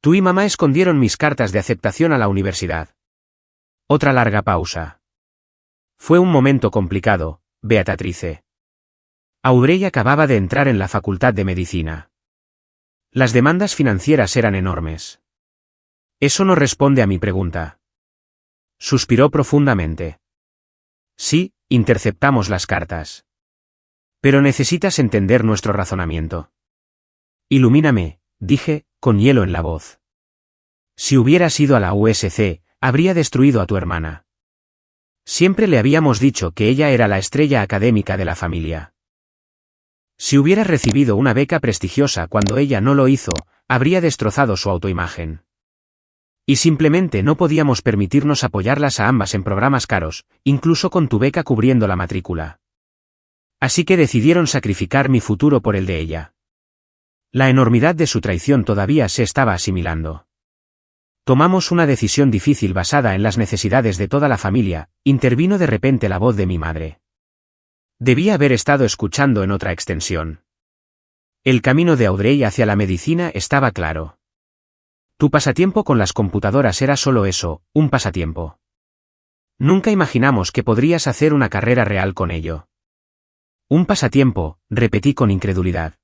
Speaker 1: Tú y mamá escondieron mis cartas de aceptación a la universidad. Otra larga pausa. Fue un momento complicado, Beatrice. Audrey acababa de entrar en la facultad de medicina. Las demandas financieras eran enormes. Eso no responde a mi pregunta. Suspiró profundamente. Sí, interceptamos las cartas. Pero necesitas entender nuestro razonamiento. Ilumíname, dije, con hielo en la voz. Si hubieras ido a la USC, habría destruido a tu hermana. Siempre le habíamos dicho que ella era la estrella académica de la familia. Si hubieras recibido una beca prestigiosa cuando ella no lo hizo, habría destrozado su autoimagen. Y simplemente no podíamos permitirnos apoyarlas a ambas en programas caros, incluso con tu beca cubriendo la matrícula. Así que decidieron sacrificar mi futuro por el de ella. La enormidad de su traición todavía se estaba asimilando. Tomamos una decisión difícil basada en las necesidades de toda la familia, intervino de repente la voz de mi madre. Debía haber estado escuchando en otra extensión. El camino de Audrey hacia la medicina estaba claro. Tu pasatiempo con las computadoras era solo eso, un pasatiempo. Nunca imaginamos que podrías hacer una carrera real con ello. Un pasatiempo, repetí con incredulidad.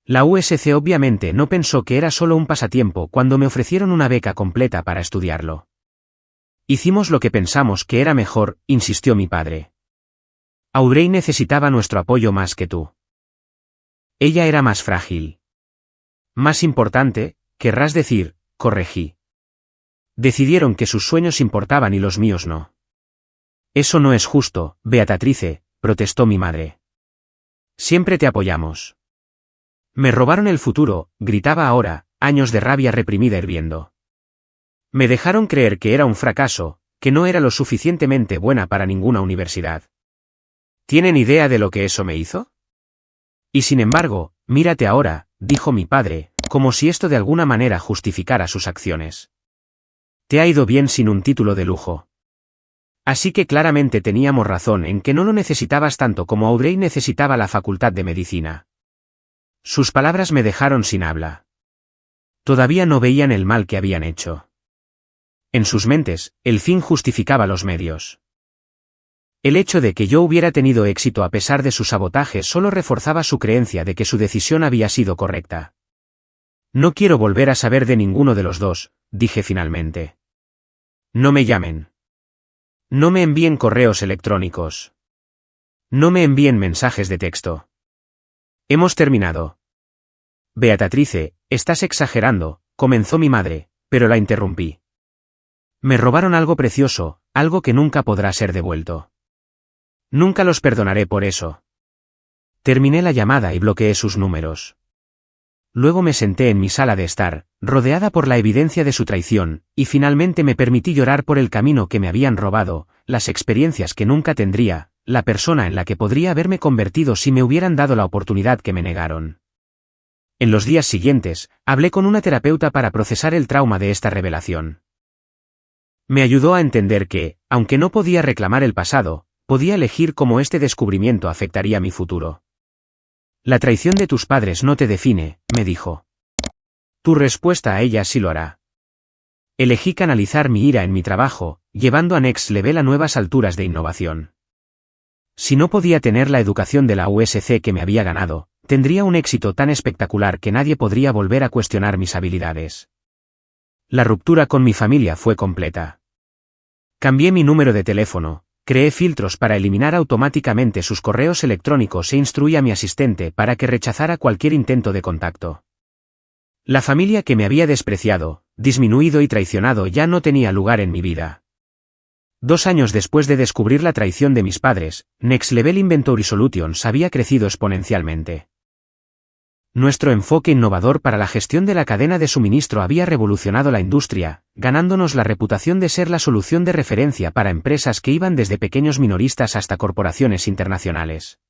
Speaker 1: La USC obviamente no pensó que era solo un pasatiempo cuando me ofrecieron una beca completa para estudiarlo. Hicimos lo que pensamos que era mejor, insistió mi padre. Audrey necesitaba nuestro apoyo más que tú. Ella era más frágil. Más importante, querrás decir, corregí. Decidieron que sus sueños importaban y los míos no. Eso no es justo, Beatrice, protestó mi madre. Siempre te apoyamos. Me robaron el futuro, gritaba ahora, años de rabia reprimida hirviendo. Me dejaron creer que era un fracaso, que no era lo suficientemente buena para ninguna universidad. ¿Tienen idea de lo que eso me hizo? Y sin embargo, mírate ahora, dijo mi padre, como si esto de alguna manera justificara sus acciones. Te ha ido bien sin un título de lujo. Así que claramente teníamos razón en que no lo necesitabas tanto como Audrey necesitaba la facultad de medicina. Sus palabras me dejaron sin habla. Todavía no veían el mal que habían hecho. En sus mentes, el fin justificaba los medios. El hecho de que yo hubiera tenido éxito a pesar de su sabotaje solo reforzaba su creencia de que su decisión había sido correcta. No quiero volver a saber de ninguno de los dos, dije finalmente. No me llamen. No me envíen correos electrónicos. No me envíen mensajes de texto. Hemos terminado. Beatrice, estás exagerando, comenzó mi madre, pero la interrumpí. Me robaron algo precioso, algo que nunca podrá ser devuelto. Nunca los perdonaré por eso. Terminé la llamada y bloqueé sus números. Luego me senté en mi sala de estar, rodeada por la evidencia de su traición, y finalmente me permití llorar por el camino que me habían robado, las experiencias que nunca tendría, la persona en la que podría haberme convertido si me hubieran dado la oportunidad que me negaron. En los días siguientes, hablé con una terapeuta para procesar el trauma de esta revelación. Me ayudó a entender que, aunque no podía reclamar el pasado, podía elegir cómo este descubrimiento afectaría mi futuro. La traición de tus padres no te define, me dijo. Tu respuesta a ella sí lo hará. Elegí canalizar mi ira en mi trabajo, llevando a Next Level a nuevas alturas de innovación. Si no podía tener la educación de la USC que me había ganado, tendría un éxito tan espectacular que nadie podría volver a cuestionar mis habilidades. La ruptura con mi familia fue completa. Cambié mi número de teléfono, creé filtros para eliminar automáticamente sus correos electrónicos e instruí a mi asistente para que rechazara cualquier intento de contacto. La familia que me había despreciado, disminuido y traicionado ya no tenía lugar en mi vida. 2 años después de descubrir la traición de mis padres, Next Level Inventory Solutions había crecido exponencialmente. Nuestro enfoque innovador para la gestión de la cadena de suministro había revolucionado la industria, ganándonos la reputación de ser la solución de referencia para empresas que iban desde pequeños minoristas hasta corporaciones internacionales.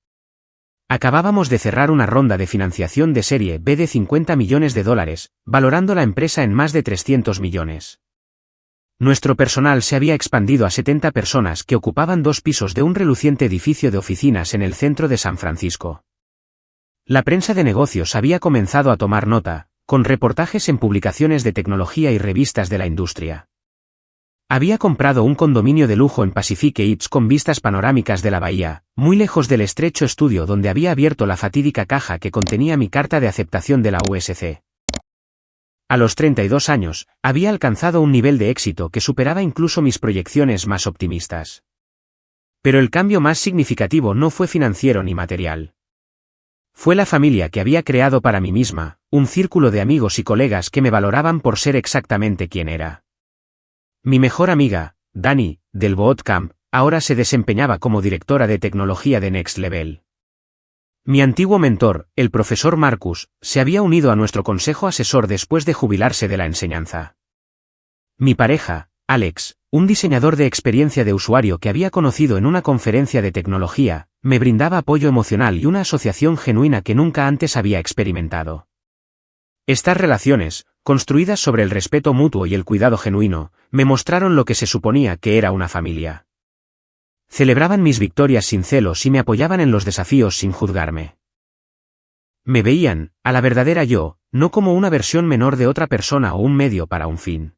Speaker 1: Acabábamos de cerrar una ronda de financiación de serie B de $50 millones, valorando la empresa en más de 300 millones. Nuestro personal se había expandido a 70 personas que ocupaban 2 pisos de un reluciente edificio de oficinas en el centro de San Francisco. La prensa de negocios había comenzado a tomar nota, con reportajes en publicaciones de tecnología y revistas de la industria. Había comprado un condominio de lujo en Pacific Heights con vistas panorámicas de la bahía, muy lejos del estrecho estudio donde había abierto la fatídica caja que contenía mi carta de aceptación de la USC. A los 32 años, había alcanzado un nivel de éxito que superaba incluso mis proyecciones más optimistas. Pero el cambio más significativo no fue financiero ni material. Fue la familia que había creado para mí misma, un círculo de amigos y colegas que me valoraban por ser exactamente quien era. Mi mejor amiga, Dani, del Bootcamp, ahora se desempeñaba como directora de tecnología de Next Level. Mi antiguo mentor, el profesor Marcus, se había unido a nuestro consejo asesor después de jubilarse de la enseñanza. Mi pareja, Alex, un diseñador de experiencia de usuario que había conocido en una conferencia de tecnología, me brindaba apoyo emocional y una asociación genuina que nunca antes había experimentado. Estas relaciones, construidas sobre el respeto mutuo y el cuidado genuino, me mostraron lo que se suponía que era una familia. Celebraban mis victorias sin celos y me apoyaban en los desafíos sin juzgarme. Me veían, a la verdadera yo, no como una versión menor de otra persona o un medio para un fin.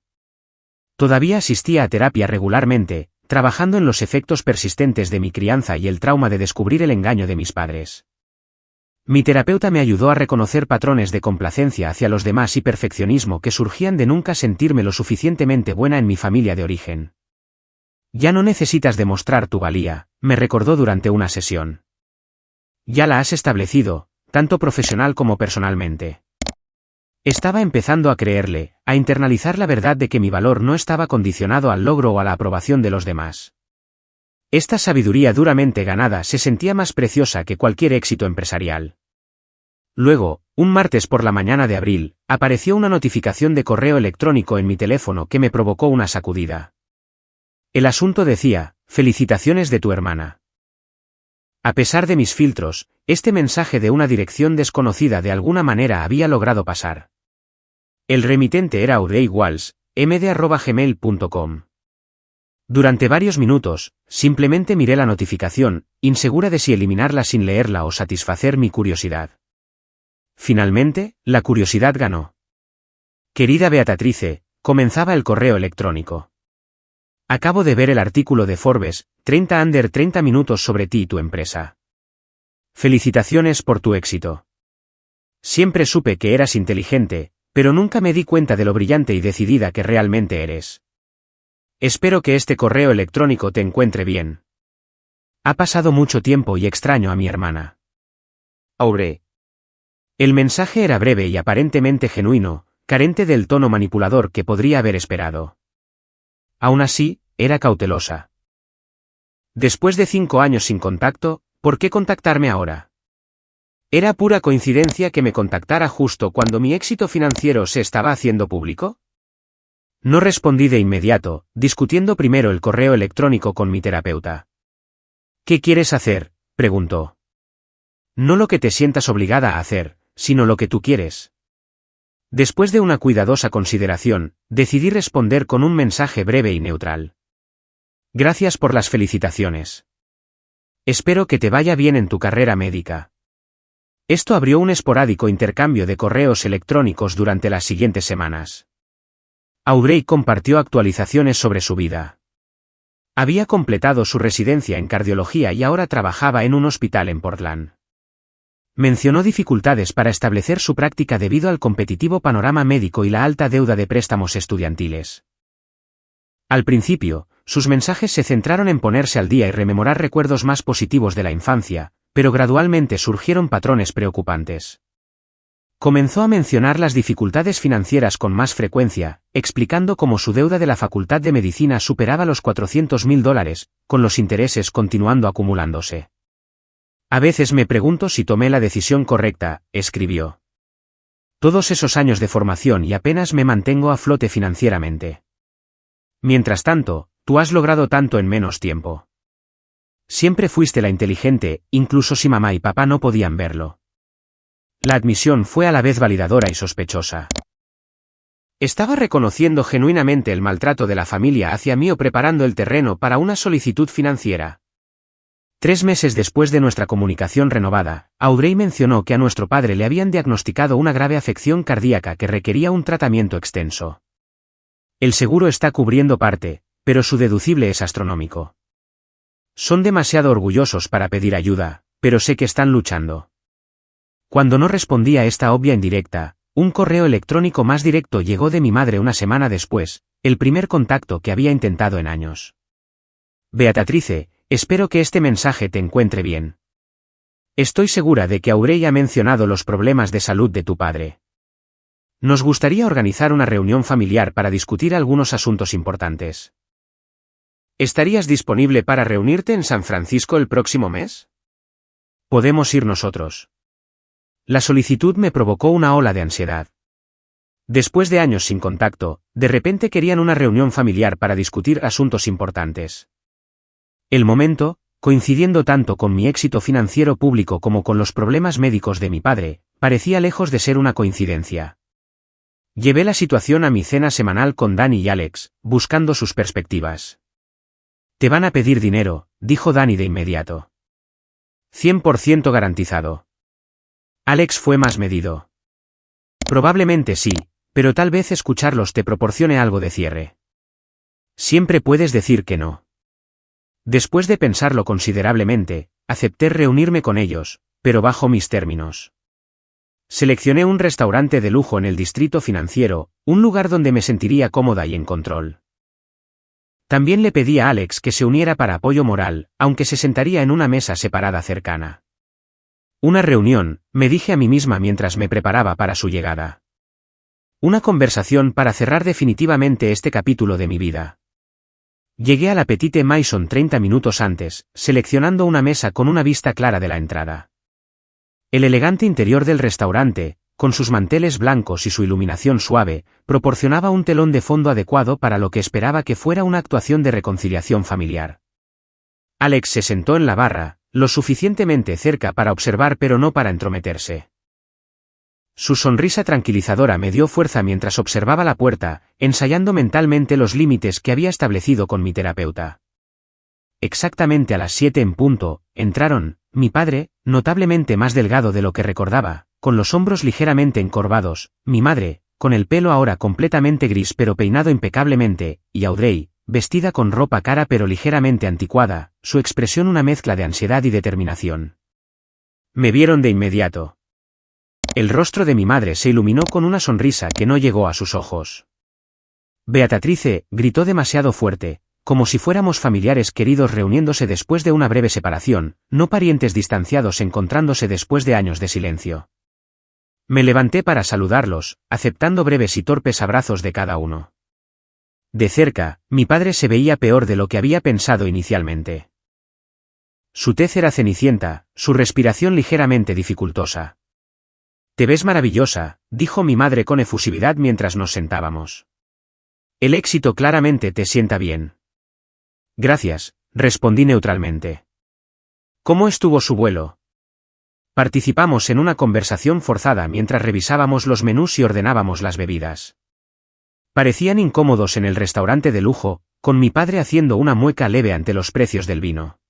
Speaker 1: Todavía asistía a terapia regularmente, trabajando en los efectos persistentes de mi crianza y el trauma de descubrir el engaño de mis padres. Mi terapeuta me ayudó a reconocer patrones de complacencia hacia los demás y perfeccionismo que surgían de nunca sentirme lo suficientemente buena en mi familia de origen. Ya no necesitas demostrar tu valía, me recordó durante una sesión. Ya la has establecido, tanto profesional como personalmente. Estaba empezando a creerle, a internalizar la verdad de que mi valor no estaba condicionado al logro o a la aprobación de los demás. Esta sabiduría duramente ganada se sentía más preciosa que cualquier éxito empresarial. Luego, un martes por la mañana de abril, apareció una notificación de correo electrónico en mi teléfono que me provocó una sacudida. El asunto decía: felicitaciones de tu hermana. A pesar de mis filtros, este mensaje de una dirección desconocida de alguna manera había logrado pasar. El remitente era Audrey Walsh, md@gmail.com. Durante varios minutos, simplemente miré la notificación, insegura de si eliminarla sin leerla o satisfacer mi curiosidad. Finalmente, la curiosidad ganó. Querida Beatrice, comenzaba el correo electrónico. Acabo de ver el artículo de Forbes, 30 under 30 minutos sobre ti y tu empresa. Felicitaciones por tu éxito. Siempre supe que eras inteligente, pero nunca me di cuenta de lo brillante y decidida que realmente eres. Espero que este correo electrónico te encuentre bien. Ha pasado mucho tiempo y extraño a mi hermana. Auré. El mensaje era breve y aparentemente genuino, carente del tono manipulador que podría haber esperado. Aún así, era cautelosa. Después de 5 años sin contacto, ¿por qué contactarme ahora? ¿Era pura coincidencia que me contactara justo cuando mi éxito financiero se estaba haciendo público? No respondí de inmediato, discutiendo primero el correo electrónico con mi terapeuta. ¿Qué quieres hacer?, preguntó. No lo que te sientas obligada a hacer, sino lo que tú quieres. Después de una cuidadosa consideración, decidí responder con un mensaje breve y neutral. Gracias por las felicitaciones. Espero que te vaya bien en tu carrera médica. Esto abrió un esporádico intercambio de correos electrónicos durante las siguientes semanas. Audrey compartió actualizaciones sobre su vida. Había completado su residencia en cardiología y ahora trabajaba en un hospital en Portland. Mencionó dificultades para establecer su práctica debido al competitivo panorama médico y la alta deuda de préstamos estudiantiles. Al principio, sus mensajes se centraron en ponerse al día y rememorar recuerdos más positivos de la infancia, pero gradualmente surgieron patrones preocupantes. Comenzó a mencionar las dificultades financieras con más frecuencia, explicando cómo su deuda de la Facultad de Medicina superaba los $400.000, con los intereses continuando acumulándose. A veces me pregunto si tomé la decisión correcta, escribió. Todos esos años de formación y apenas me mantengo a flote financieramente. Mientras tanto, tú has logrado tanto en menos tiempo. Siempre fuiste la inteligente, incluso si mamá y papá no podían verlo. La admisión fue a la vez validadora y sospechosa. ¿Estaba reconociendo genuinamente el maltrato de la familia hacia mí o preparando el terreno para una solicitud financiera? 3 meses después de nuestra comunicación renovada, Audrey mencionó que a nuestro padre le habían diagnosticado una grave afección cardíaca que requería un tratamiento extenso. El seguro está cubriendo parte, pero su deducible es astronómico. Son demasiado orgullosos para pedir ayuda, pero sé que están luchando. Cuando no respondí a esta obvia indirecta, un correo electrónico más directo llegó de mi madre una semana después, el primer contacto que había intentado en años. Beatatrice, espero que este mensaje te encuentre bien. Estoy segura de que Aurey ha mencionado los problemas de salud de tu padre. Nos gustaría organizar una reunión familiar para discutir algunos asuntos importantes. ¿Estarías disponible para reunirte en San Francisco el próximo mes? Podemos ir nosotros. La solicitud me provocó una ola de ansiedad. Después de años sin contacto, de repente querían una reunión familiar para discutir asuntos importantes. El momento, coincidiendo tanto con mi éxito financiero público como con los problemas médicos de mi padre, parecía lejos de ser una coincidencia. Llevé la situación a mi cena semanal con Dani y Alex, buscando sus perspectivas. Te van a pedir dinero, dijo Dani de inmediato. 100% garantizado. Alex fue más medido. Probablemente sí, pero tal vez escucharlos te proporcione algo de cierre. Siempre puedes decir que no. Después de pensarlo considerablemente, acepté reunirme con ellos, pero bajo mis términos. Seleccioné un restaurante de lujo en el distrito financiero, un lugar donde me sentiría cómoda y en control. También le pedí a Alex que se uniera para apoyo moral, aunque se sentaría en una mesa separada cercana. Una reunión, me dije a mí misma mientras me preparaba para su llegada. Una conversación para cerrar definitivamente este capítulo de mi vida. Llegué a la Petite Maison 30 minutos antes, seleccionando una mesa con una vista clara de la entrada. El elegante interior del restaurante, con sus manteles blancos y su iluminación suave, proporcionaba un telón de fondo adecuado para lo que esperaba que fuera una actuación de reconciliación familiar. Alex se sentó en la barra, lo suficientemente cerca para observar pero no para entrometerse. Su sonrisa tranquilizadora me dio fuerza mientras observaba la puerta, ensayando mentalmente los límites que había establecido con mi terapeuta. Exactamente a las 7 en punto, entraron, mi padre, notablemente más delgado de lo que recordaba, con los hombros ligeramente encorvados, mi madre, con el pelo ahora completamente gris pero peinado impecablemente, y Audrey, vestida con ropa cara pero ligeramente anticuada, su expresión una mezcla de ansiedad y determinación. Me vieron de inmediato. El rostro de mi madre se iluminó con una sonrisa que no llegó a sus ojos. Beatatrice, gritó demasiado fuerte, como si fuéramos familiares queridos reuniéndose después de una breve separación, no parientes distanciados encontrándose después de años de silencio. Me levanté para saludarlos, aceptando breves y torpes abrazos de cada uno. De cerca, mi padre se veía peor de lo que había pensado inicialmente. Su tez era cenicienta, su respiración ligeramente dificultosa. «Te ves maravillosa», dijo mi madre con efusividad mientras nos sentábamos. «El éxito claramente te sienta bien». «Gracias», respondí neutralmente. «¿Cómo estuvo su vuelo?» Participamos en una conversación forzada mientras revisábamos los menús y ordenábamos las bebidas. Parecían incómodos en el restaurante de lujo, con mi padre haciendo una mueca leve ante los precios del vino.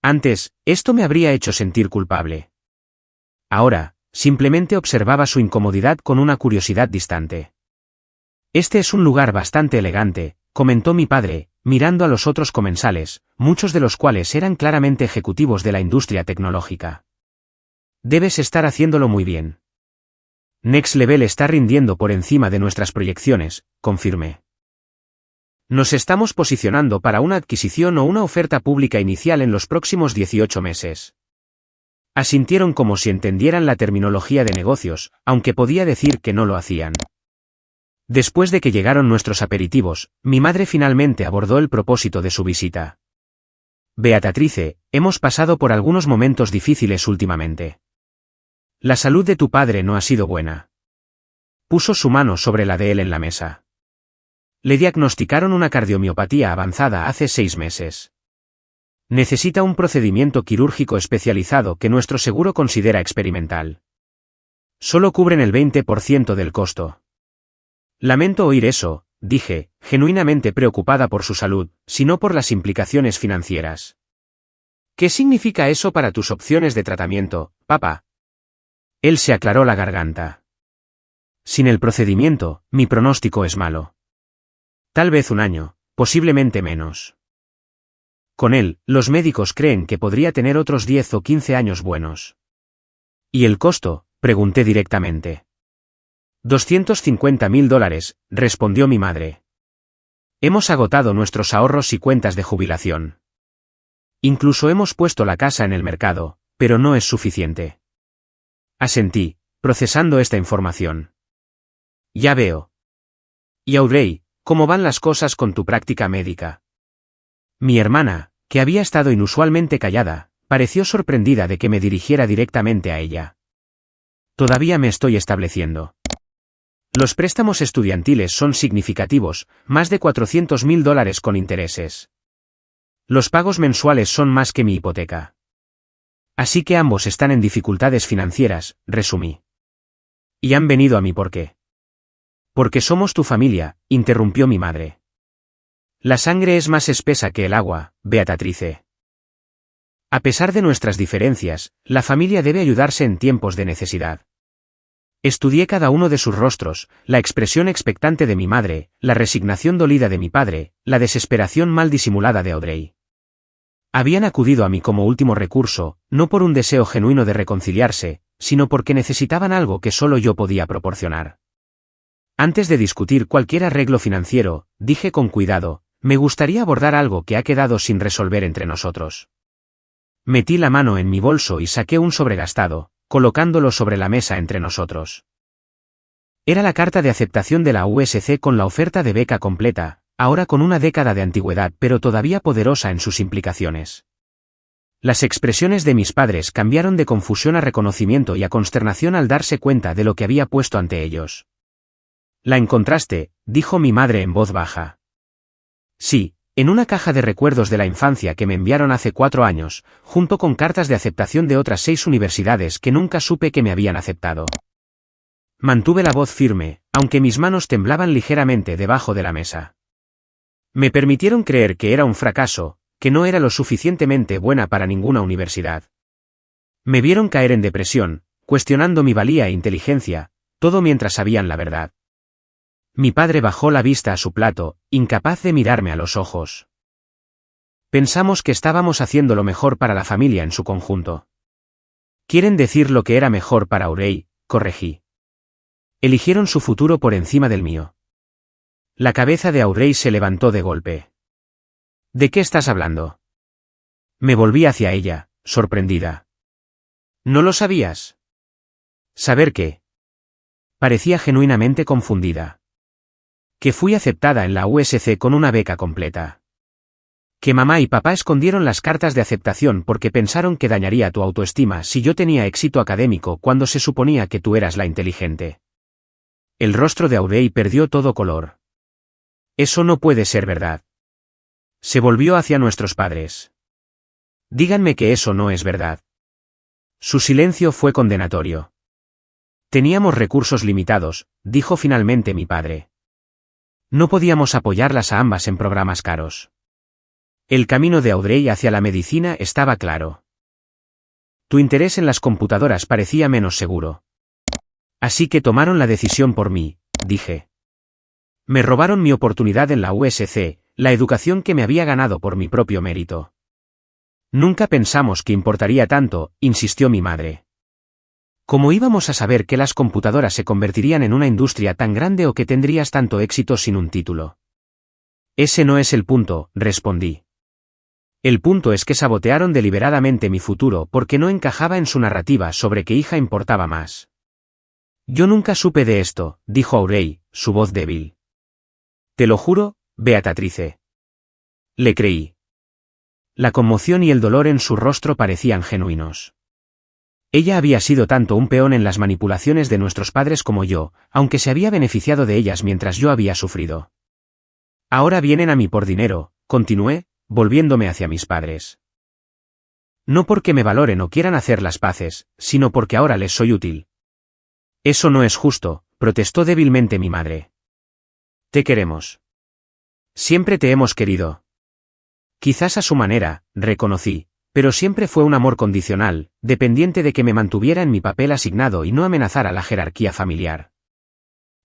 Speaker 1: Antes, esto me habría hecho sentir culpable. Ahora, simplemente observaba su incomodidad con una curiosidad distante. «Este es un lugar bastante elegante», comentó mi padre, mirando a los otros comensales, muchos de los cuales eran claramente ejecutivos de la industria tecnológica. «Debes estar haciéndolo muy bien». «Next Level está rindiendo por encima de nuestras proyecciones», confirmé. «Nos estamos posicionando para una adquisición o una oferta pública inicial en los próximos 18 meses». Asintieron como si entendieran la terminología de negocios, aunque podía decir que no lo hacían. Después de que llegaron nuestros aperitivos, mi madre finalmente abordó el propósito de su visita. «Beatrice, hemos pasado por algunos momentos difíciles últimamente. La salud de tu padre no ha sido buena». Puso su mano sobre la de él en la mesa. «Le diagnosticaron una cardiomiopatía avanzada hace 6 meses. Necesita un procedimiento quirúrgico especializado que nuestro seguro considera experimental. Solo cubren el 20% del costo». «Lamento oír eso», dije, genuinamente preocupada por su salud, sino por las implicaciones financieras. «¿Qué significa eso para tus opciones de tratamiento, papá?» Él se aclaró la garganta. «Sin el procedimiento, mi pronóstico es malo. Tal vez 1 año, posiblemente menos. Con él, los médicos creen que podría tener otros 10 o 15 años buenos». «¿Y el costo?», pregunté directamente. $250.000, respondió mi madre. «Hemos agotado nuestros ahorros y cuentas de jubilación. Incluso hemos puesto la casa en el mercado, pero no es suficiente». Asentí, procesando esta información. «Ya veo. Y Audrey, ¿cómo van las cosas con tu práctica médica?» Mi hermana, que había estado inusualmente callada, pareció sorprendida de que me dirigiera directamente a ella. «Todavía me estoy estableciendo. Los préstamos estudiantiles son significativos, más de $400.000 con intereses. Los pagos mensuales son más que mi hipoteca. Así que ambos están en dificultades financieras», resumí. «Y han venido a mí ¿por qué?» «Porque somos tu familia», interrumpió mi madre. «La sangre es más espesa que el agua, Beatrice. A pesar de nuestras diferencias, la familia debe ayudarse en tiempos de necesidad». Estudié cada uno de sus rostros, la expresión expectante de mi madre, la resignación dolida de mi padre, la desesperación mal disimulada de Audrey. Habían acudido a mí como último recurso, no por un deseo genuino de reconciliarse, sino porque necesitaban algo que solo yo podía proporcionar. Antes de discutir cualquier arreglo financiero, dije con cuidado, me gustaría abordar algo que ha quedado sin resolver entre nosotros. Metí la mano en mi bolso y saqué un sobregastado, colocándolo sobre la mesa entre nosotros. Era la carta de aceptación de la USC con la oferta de beca completa, ahora con una década de antigüedad pero todavía poderosa en sus implicaciones. Las expresiones de mis padres cambiaron de confusión a reconocimiento y a consternación al darse cuenta de lo que había puesto ante ellos. «¿La encontraste?», dijo mi madre en voz baja. «Sí, en una caja de recuerdos de la infancia que me enviaron hace 4 años, junto con cartas de aceptación de otras 6 universidades que nunca supe que me habían aceptado». Mantuve la voz firme, aunque mis manos temblaban ligeramente debajo de la mesa. Me permitieron creer que era un fracaso, que no era lo suficientemente buena para ninguna universidad. Me vieron caer en depresión, cuestionando mi valía e inteligencia, todo mientras sabían la verdad. Mi padre bajó la vista a su plato, incapaz de mirarme a los ojos. Pensamos que estábamos haciendo lo mejor para la familia en su conjunto. Quieren decir lo que era mejor para Audrey, corregí. Eligieron su futuro por encima del mío. La cabeza de Audrey se levantó de golpe. ¿De qué estás hablando? Me volví hacia ella, sorprendida. ¿No lo sabías? ¿Saber qué? Parecía genuinamente confundida. Que fui aceptada en la USC con una beca completa. Que mamá y papá escondieron las cartas de aceptación porque pensaron que dañaría tu autoestima si yo tenía éxito académico cuando se suponía que tú eras la inteligente. El rostro de Audrey perdió todo color. Eso no puede ser verdad. Se volvió hacia nuestros padres. Díganme que eso no es verdad. Su silencio fue condenatorio. Teníamos recursos limitados, dijo finalmente mi padre. No podíamos apoyarlas a ambas en programas caros. El camino de Audrey hacia la medicina estaba claro. Tu interés en las computadoras parecía menos seguro. Así que tomaron la decisión por mí, dije. Me robaron mi oportunidad en la USC, la educación que me había ganado por mi propio mérito. Nunca pensamos que importaría tanto, insistió mi madre. ¿Cómo íbamos a saber que las computadoras se convertirían en una industria tan grande o que tendrías tanto éxito sin un título? Ese no es el punto, respondí. El punto es que sabotearon deliberadamente mi futuro porque no encajaba en su narrativa sobre que hija importaba más. Yo nunca supe de esto, dijo Audrey, su voz débil. Te lo juro, Beatrice. Le creí. La conmoción y el dolor en su rostro parecían genuinos. Ella había sido tanto un peón en las manipulaciones de nuestros padres como yo, aunque se había beneficiado de ellas mientras yo había sufrido. Ahora vienen a mí por dinero, continué, volviéndome hacia mis padres. No porque me valoren o quieran hacer las paces, sino porque ahora les soy útil. Eso no es justo, protestó débilmente mi madre. Te queremos. Siempre te hemos querido. Quizás a su manera, reconocí, pero siempre fue un amor condicional, dependiente de que me mantuviera en mi papel asignado y no amenazara la jerarquía familiar.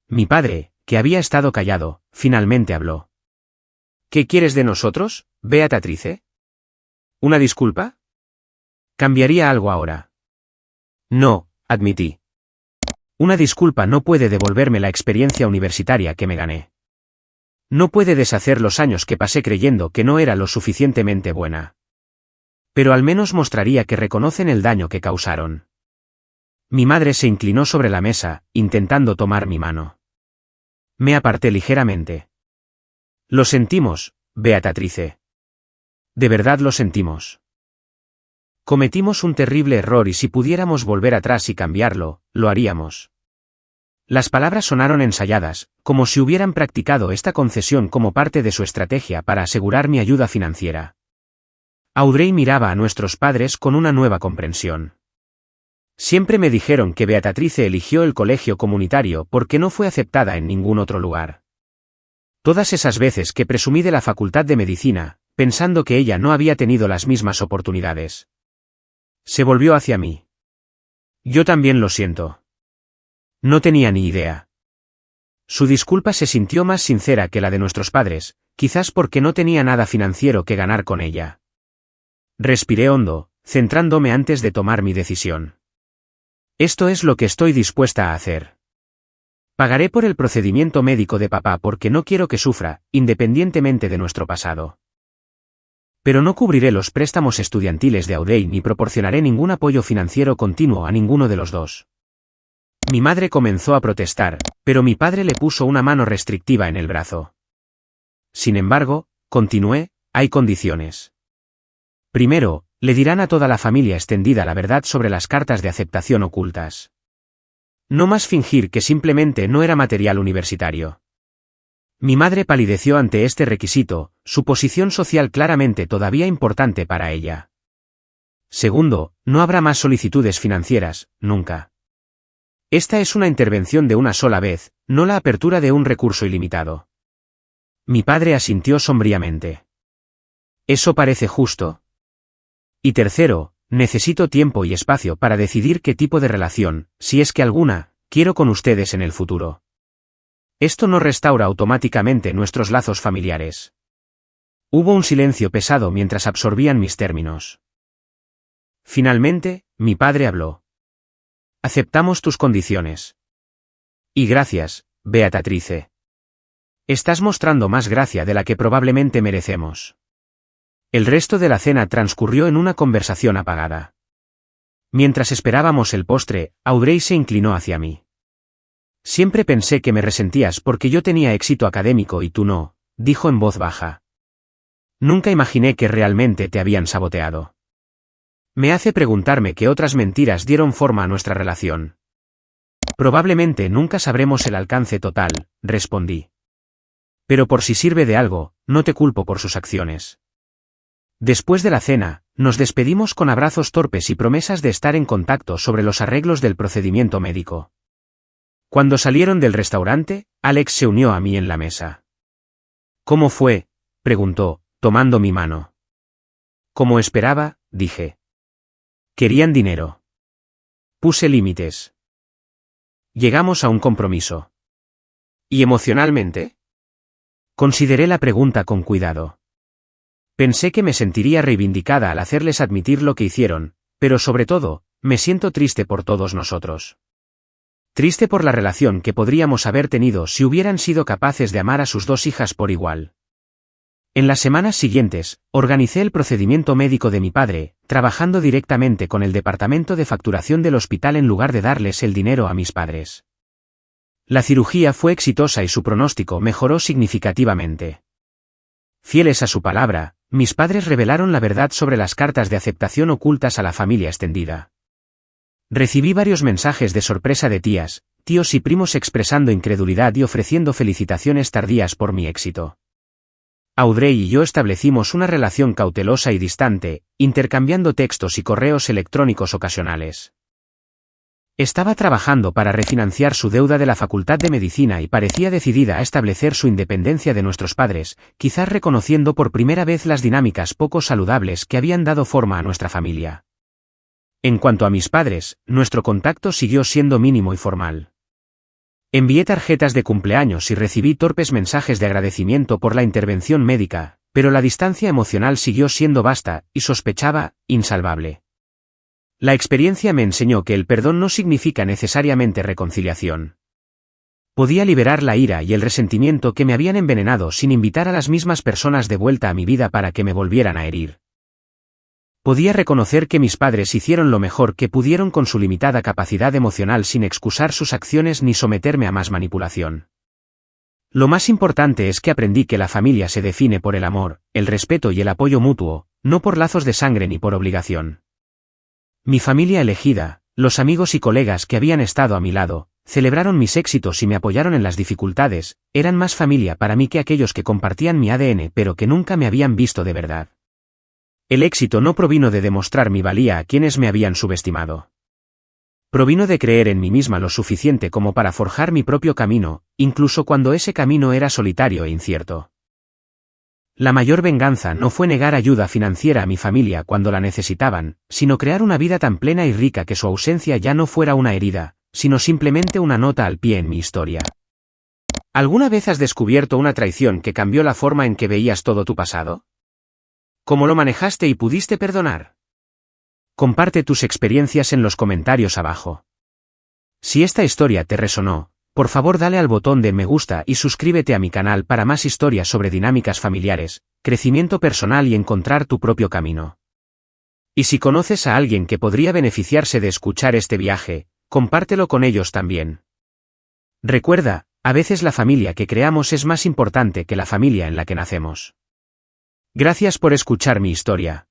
Speaker 1: Mi padre, que había estado callado, finalmente habló. ¿Qué quieres de nosotros, Beatrice? ¿Una disculpa? ¿Cambiaría algo ahora? No, admití. Una disculpa no puede devolverme la experiencia universitaria que me gané. No puede deshacer los años que pasé creyendo que no era lo suficientemente buena. Pero al menos mostraría que reconocen el daño que causaron. Mi madre se inclinó sobre la mesa, intentando tomar mi mano. Me aparté ligeramente. Lo sentimos, Beatrice. De verdad lo sentimos. Cometimos un terrible error y si pudiéramos volver atrás y cambiarlo, lo haríamos. Las palabras sonaron ensayadas, como si hubieran practicado esta concesión como parte de su estrategia para asegurar mi ayuda financiera. Audrey miraba a nuestros padres con una nueva comprensión. Siempre me dijeron que Beatrice eligió el colegio comunitario porque no fue aceptada en ningún otro lugar. Todas esas veces que presumí de la facultad de medicina, pensando que ella no había tenido las mismas oportunidades. Se volvió hacia mí. Yo también lo siento. No tenía ni idea. Su disculpa se sintió más sincera que la de nuestros padres, quizás porque no tenía nada financiero que ganar con ella. Respiré hondo, centrándome antes de tomar mi decisión. Esto es lo que estoy dispuesta a hacer. Pagaré por el procedimiento médico de papá porque no quiero que sufra, independientemente de nuestro pasado. Pero no cubriré los préstamos estudiantiles de Audrey ni proporcionaré ningún apoyo financiero continuo a ninguno de los dos. Mi madre comenzó a protestar, pero mi padre le puso una mano restrictiva en el brazo. Sin embargo, continué, hay condiciones. Primero, le dirán a toda la familia extendida la verdad sobre las cartas de aceptación ocultas. No más fingir que simplemente no era material universitario. Mi madre palideció ante este requisito, su posición social claramente todavía importante para ella. Segundo, no habrá más solicitudes financieras, nunca. Esta es una intervención de una sola vez, no la apertura de un recurso ilimitado. Mi padre asintió sombríamente. Eso parece justo. Y tercero, necesito tiempo y espacio para decidir qué tipo de relación, si es que alguna, quiero con ustedes en el futuro. Esto no restaura automáticamente nuestros lazos familiares. Hubo un silencio pesado mientras absorbían mis términos. Finalmente, mi padre habló. Aceptamos tus condiciones. Y gracias, Beatrice. Estás mostrando más gracia de la que probablemente merecemos. El resto de la cena transcurrió en una conversación apagada. Mientras esperábamos el postre, Audrey se inclinó hacia mí. Siempre pensé que me resentías porque yo tenía éxito académico y tú no, dijo en voz baja. Nunca imaginé que realmente te habían saboteado. Me hace preguntarme qué otras mentiras dieron forma a nuestra relación. Probablemente nunca sabremos el alcance total, respondí. Pero por si sirve de algo, no te culpo por sus acciones. Después de la cena, nos despedimos con abrazos torpes y promesas de estar en contacto sobre los arreglos del procedimiento médico. Cuando salieron del restaurante, Alex se unió a mí en la mesa. ¿Cómo fue?, preguntó, tomando mi mano. Como esperaba, dije. Querían dinero. Puse límites. Llegamos a un compromiso. ¿Y emocionalmente? Consideré la pregunta con cuidado. Pensé que me sentiría reivindicada al hacerles admitir lo que hicieron, pero sobre todo, me siento triste por todos nosotros. Triste por la relación que podríamos haber tenido si hubieran sido capaces de amar a sus dos hijas por igual. En las semanas siguientes, organicé el procedimiento médico de mi padre, trabajando directamente con el departamento de facturación del hospital en lugar de darles el dinero a mis padres. La cirugía fue exitosa y su pronóstico mejoró significativamente. Fieles a su palabra, mis padres revelaron la verdad sobre las cartas de aceptación ocultas a la familia extendida. Recibí varios mensajes de sorpresa de tías, tíos y primos expresando incredulidad y ofreciendo felicitaciones tardías por mi éxito. Audrey y yo establecimos una relación cautelosa y distante, intercambiando textos y correos electrónicos ocasionales. Estaba trabajando para refinanciar su deuda de la Facultad de Medicina y parecía decidida a establecer su independencia de nuestros padres, quizás reconociendo por primera vez las dinámicas poco saludables que habían dado forma a nuestra familia. En cuanto a mis padres, nuestro contacto siguió siendo mínimo y formal. Envié tarjetas de cumpleaños y recibí torpes mensajes de agradecimiento por la intervención médica, pero la distancia emocional siguió siendo vasta, y sospechaba, insalvable. La experiencia me enseñó que el perdón no significa necesariamente reconciliación. Podía liberar la ira y el resentimiento que me habían envenenado sin invitar a las mismas personas de vuelta a mi vida para que me volvieran a herir. Podía reconocer que mis padres hicieron lo mejor que pudieron con su limitada capacidad emocional sin excusar sus acciones ni someterme a más manipulación. Lo más importante es que aprendí que la familia se define por el amor, el respeto y el apoyo mutuo, no por lazos de sangre ni por obligación. Mi familia elegida, los amigos y colegas que habían estado a mi lado, celebraron mis éxitos y me apoyaron en las dificultades, eran más familia para mí que aquellos que compartían mi ADN pero que nunca me habían visto de verdad. El éxito no provino de demostrar mi valía a quienes me habían subestimado. Provino de creer en mí misma lo suficiente como para forjar mi propio camino, incluso cuando ese camino era solitario e incierto. La mayor venganza no fue negar ayuda financiera a mi familia cuando la necesitaban, sino crear una vida tan plena y rica que su ausencia ya no fuera una herida, sino simplemente una nota al pie en mi historia. ¿Alguna vez has descubierto una traición que cambió la forma en que veías todo tu pasado? ¿Cómo lo manejaste y pudiste perdonar? Comparte tus experiencias en los comentarios abajo. Si esta historia te resonó, por favor dale al botón de me gusta y suscríbete a mi canal para más historias sobre dinámicas familiares, crecimiento personal y encontrar tu propio camino. Y si conoces a alguien que podría beneficiarse de escuchar este viaje, compártelo con ellos también. Recuerda, a veces la familia que creamos es más importante que la familia en la que nacemos. Gracias por escuchar mi historia.